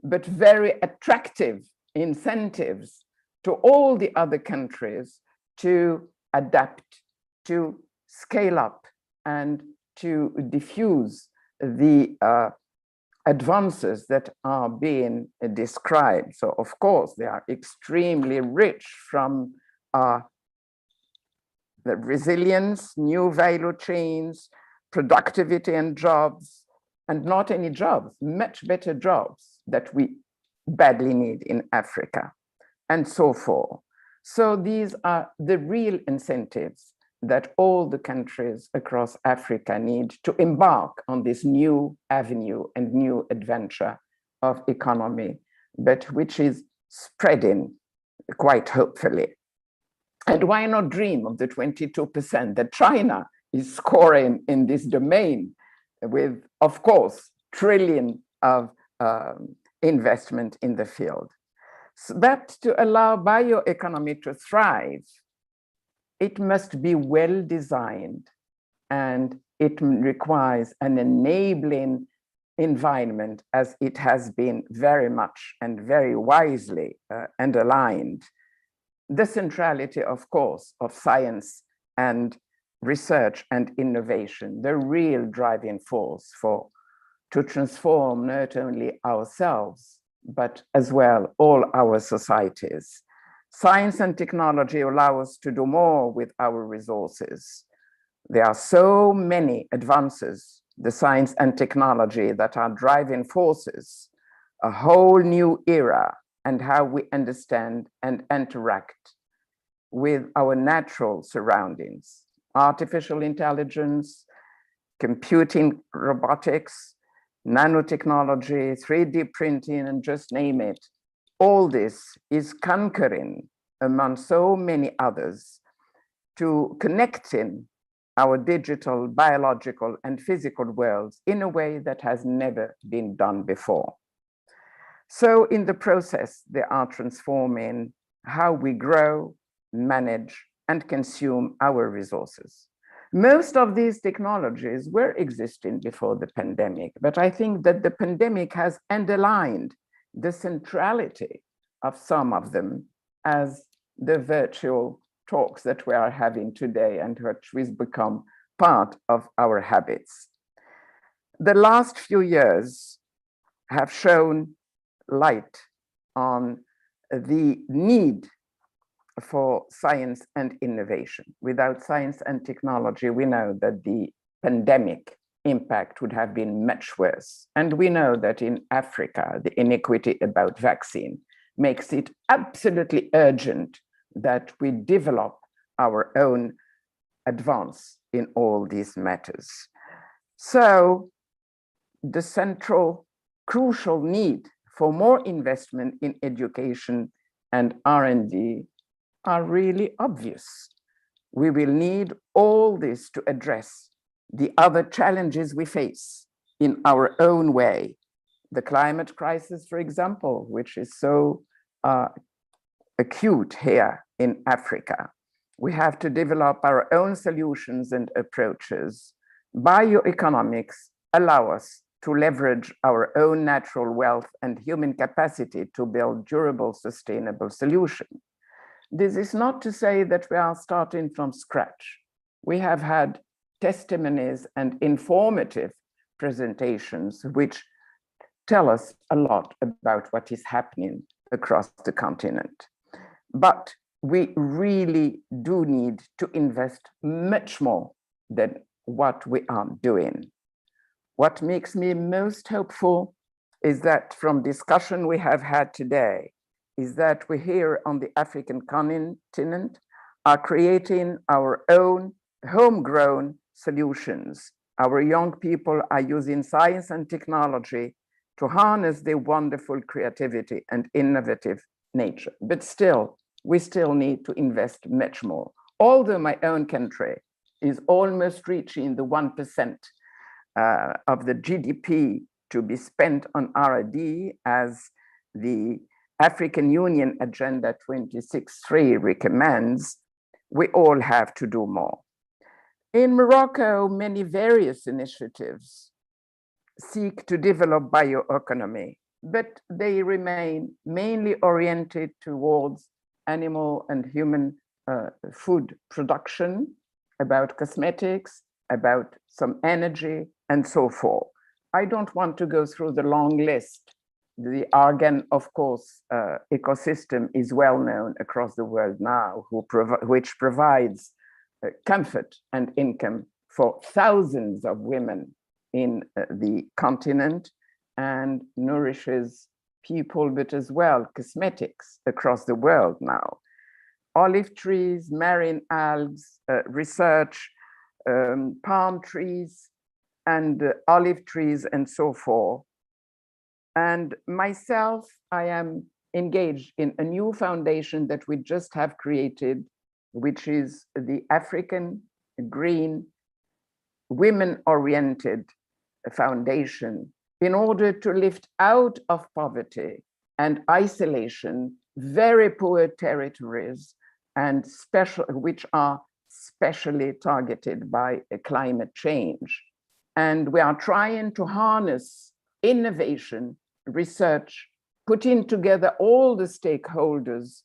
but very attractive incentives to all the other countries to adapt, to scale up, and to diffuse the advances that are being described. So of course, they are extremely rich from the resilience, new value chains, productivity and jobs, and not any jobs, much better jobs that we badly need in Africa, and so forth. So these are the real incentives that all the countries across Africa need to embark on this new avenue and new adventure of economy, but which is spreading quite hopefully. And why not dream of the 22% that China is scoring in this domain with, of course, trillions of investment in the field. So that to allow bioeconomy to thrive, it must be well designed, and it requires an enabling environment, as it has been very much and very wisely underlined. The centrality, of course, of science and research and innovation, the real driving force to transform not only ourselves, but as well all our societies. Science and technology allow us to do more with our resources. There are so many advances, the science and technology, that are driving forces, a whole new era, and how we understand and interact with our natural surroundings. Artificial intelligence, computing, robotics, nanotechnology, 3D printing, and just name it. All this is concurring among so many others to connecting our digital, biological, and physical worlds in a way that has never been done before. So in the process, they are transforming how we grow, manage, and consume our resources. Most of these technologies were existing before the pandemic, but I think that the pandemic has underlined the centrality of some of them, as the virtual talks that we are having today and which has become part of our habits. The last few years have shown light on the need for science and innovation. Without science and technology, we know that the pandemic impact would have been much worse. And we know that in Africa, the inequity about vaccine makes it absolutely urgent that we develop our own advance in all these matters. So the central crucial need for more investment in education and R&D are really obvious. We will need all this to address the other challenges we face in our own way. The climate crisis, for example, which is so acute here in Africa. We have to develop our own solutions and approaches. Bioeconomics allow us to leverage our own natural wealth and human capacity to build durable, sustainable solutions. This is not to say that we are starting from scratch. We have had testimonies and informative presentations which tell us a lot about what is happening across the continent. But we really do need to invest much more than what we are doing. What makes me most hopeful is that from discussion we have had today, is that we here on the African continent are creating our own homegrown solutions, Our young people are using science and technology to harness their wonderful creativity and innovative nature. But still, we still need to invest much more. Although my own country is almost reaching the 1% of the GDP to be spent on R&D, as the African Union Agenda 26.3 recommends, we all have to do more. In Morocco, many various initiatives seek to develop bioeconomy, but they remain mainly oriented towards animal and human food production, about cosmetics, about some energy, and so forth. I don't want to go through the long list. The argan, of course, ecosystem is well known across the world now, which provides comfort and income for thousands of women in the continent and nourishes people, but as well cosmetics across the world now. Olive trees, marine algae, research, palm trees, and olive trees, and so forth. And myself, I am engaged in a new foundation that we just have created, which is the African Green Women-Oriented Foundation, in order to lift out of poverty and isolation very poor territories and which are specially targeted by climate change. And we are trying to harness innovation, research, putting together all the stakeholders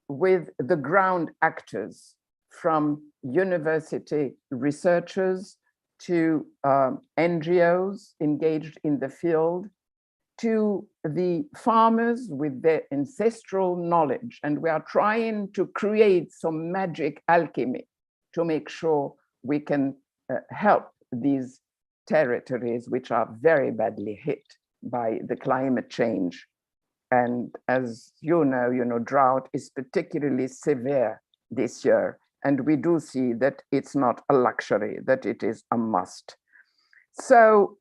with the ground actors, from university researchers to NGOs engaged in the field, to the farmers with their ancestral knowledge. And we are trying to create some magic alchemy to make sure we can help these territories which are very badly hit by the climate change. And as you know, drought is particularly severe this year. And we do see that it's not a luxury, that it is a must. So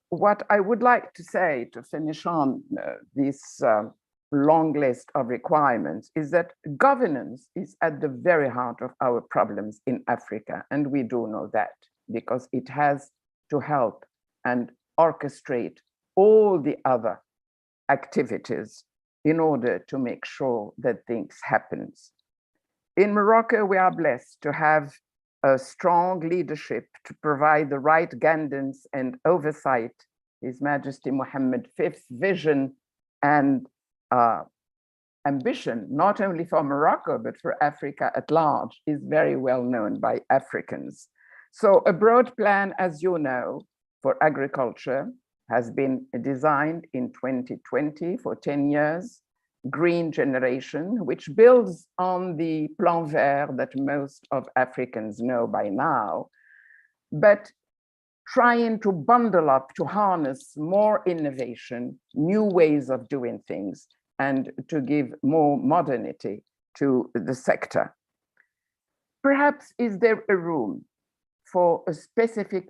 what I would like to say to finish on this long list of requirements is that governance is at the very heart of our problems in Africa. And we do know that, because it has to help and orchestrate all the other activities in order to make sure that things happen. In Morocco, we are blessed to have a strong leadership to provide the right guidance and oversight. His Majesty Mohammed V's vision and ambition, not only for Morocco, but for Africa at large, is very well known by Africans. So a broad plan, as you know, for agriculture has been designed in 2020 for 10 years, green generation, which builds on the Plan Vert that most of Africans know by now, but trying to bundle up to harness more innovation, new ways of doing things, and to give more modernity to the sector. Perhaps is there a room for a specific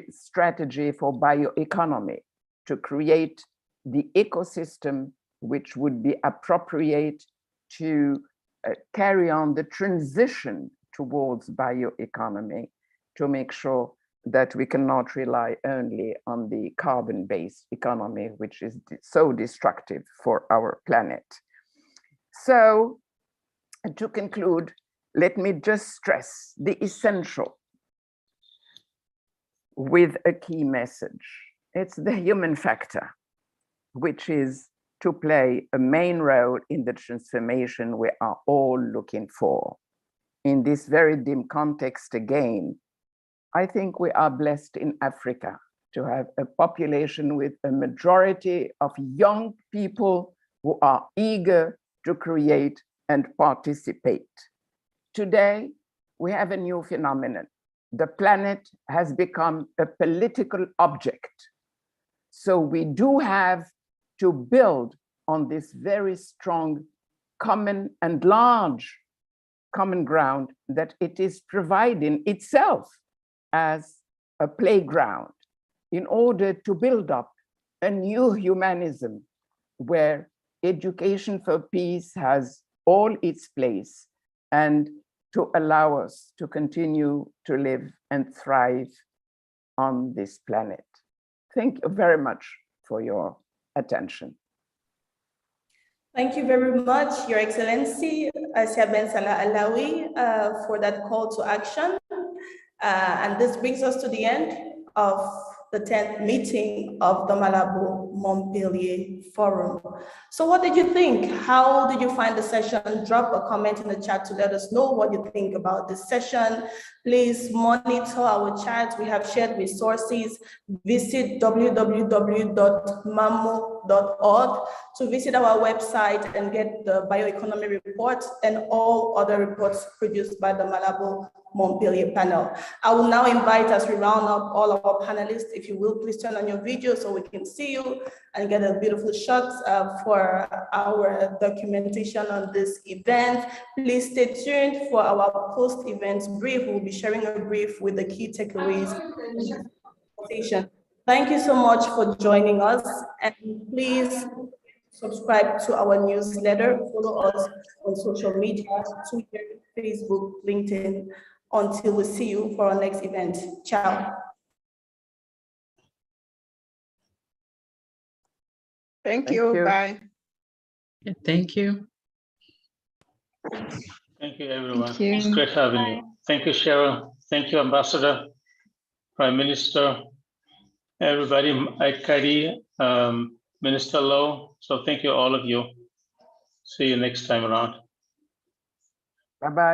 strategy for bioeconomy to create the ecosystem which would be appropriate to carry on the transition towards bioeconomy, to make sure that we cannot rely only on the carbon-based economy, which is so destructive for our planet. So, to conclude, let me just stress the essential with a key message. It's the human factor, which is to play a main role in the transformation we are all looking for. In this very dim context again, I think we are blessed in Africa to have a population with a majority of young people who are eager to create and participate. Today, we have a new phenomenon. The planet has become a political object. So we do have to build on this very strong common and large common ground that it is providing itself as a playground in order to build up a new humanism where education for peace has all its place and to allow us to continue to live and thrive on this planet. Thank you very much for your attention. Thank you very much, Your Excellency, Asia Ben Salah Alawi, for that call to action. And this brings us to the end of the 10th meeting of the Malabo Montpellier Forum. So what did you think? How did you find the session? Drop a comment in the chat to let us know what you think about this session. Please monitor our chat. We have shared resources. Visit www.mamo.org to visit our website and get the bioeconomy report and all other reports produced by the Malabo Montpellier Panel. I will now invite, as we round up, all our panelists, if you will, please turn on your video so we can see you and get a beautiful shot for our documentation on this event. Please stay tuned for our post-event brief. We'll be sharing a brief with the key takeaways. Thank you so much for joining us, and please subscribe to our newsletter, follow us on social media, Twitter, Facebook, LinkedIn, until we see you for our next event. Ciao. Thank you. Bye. Thank you. Thank you, everyone. Thank you. It's great having you. Thank you, Cheryl. Thank you, Ambassador, Prime Minister, everybody, Aikari, Minister Lowe. So thank you, all of you. See you next time around. Bye-bye.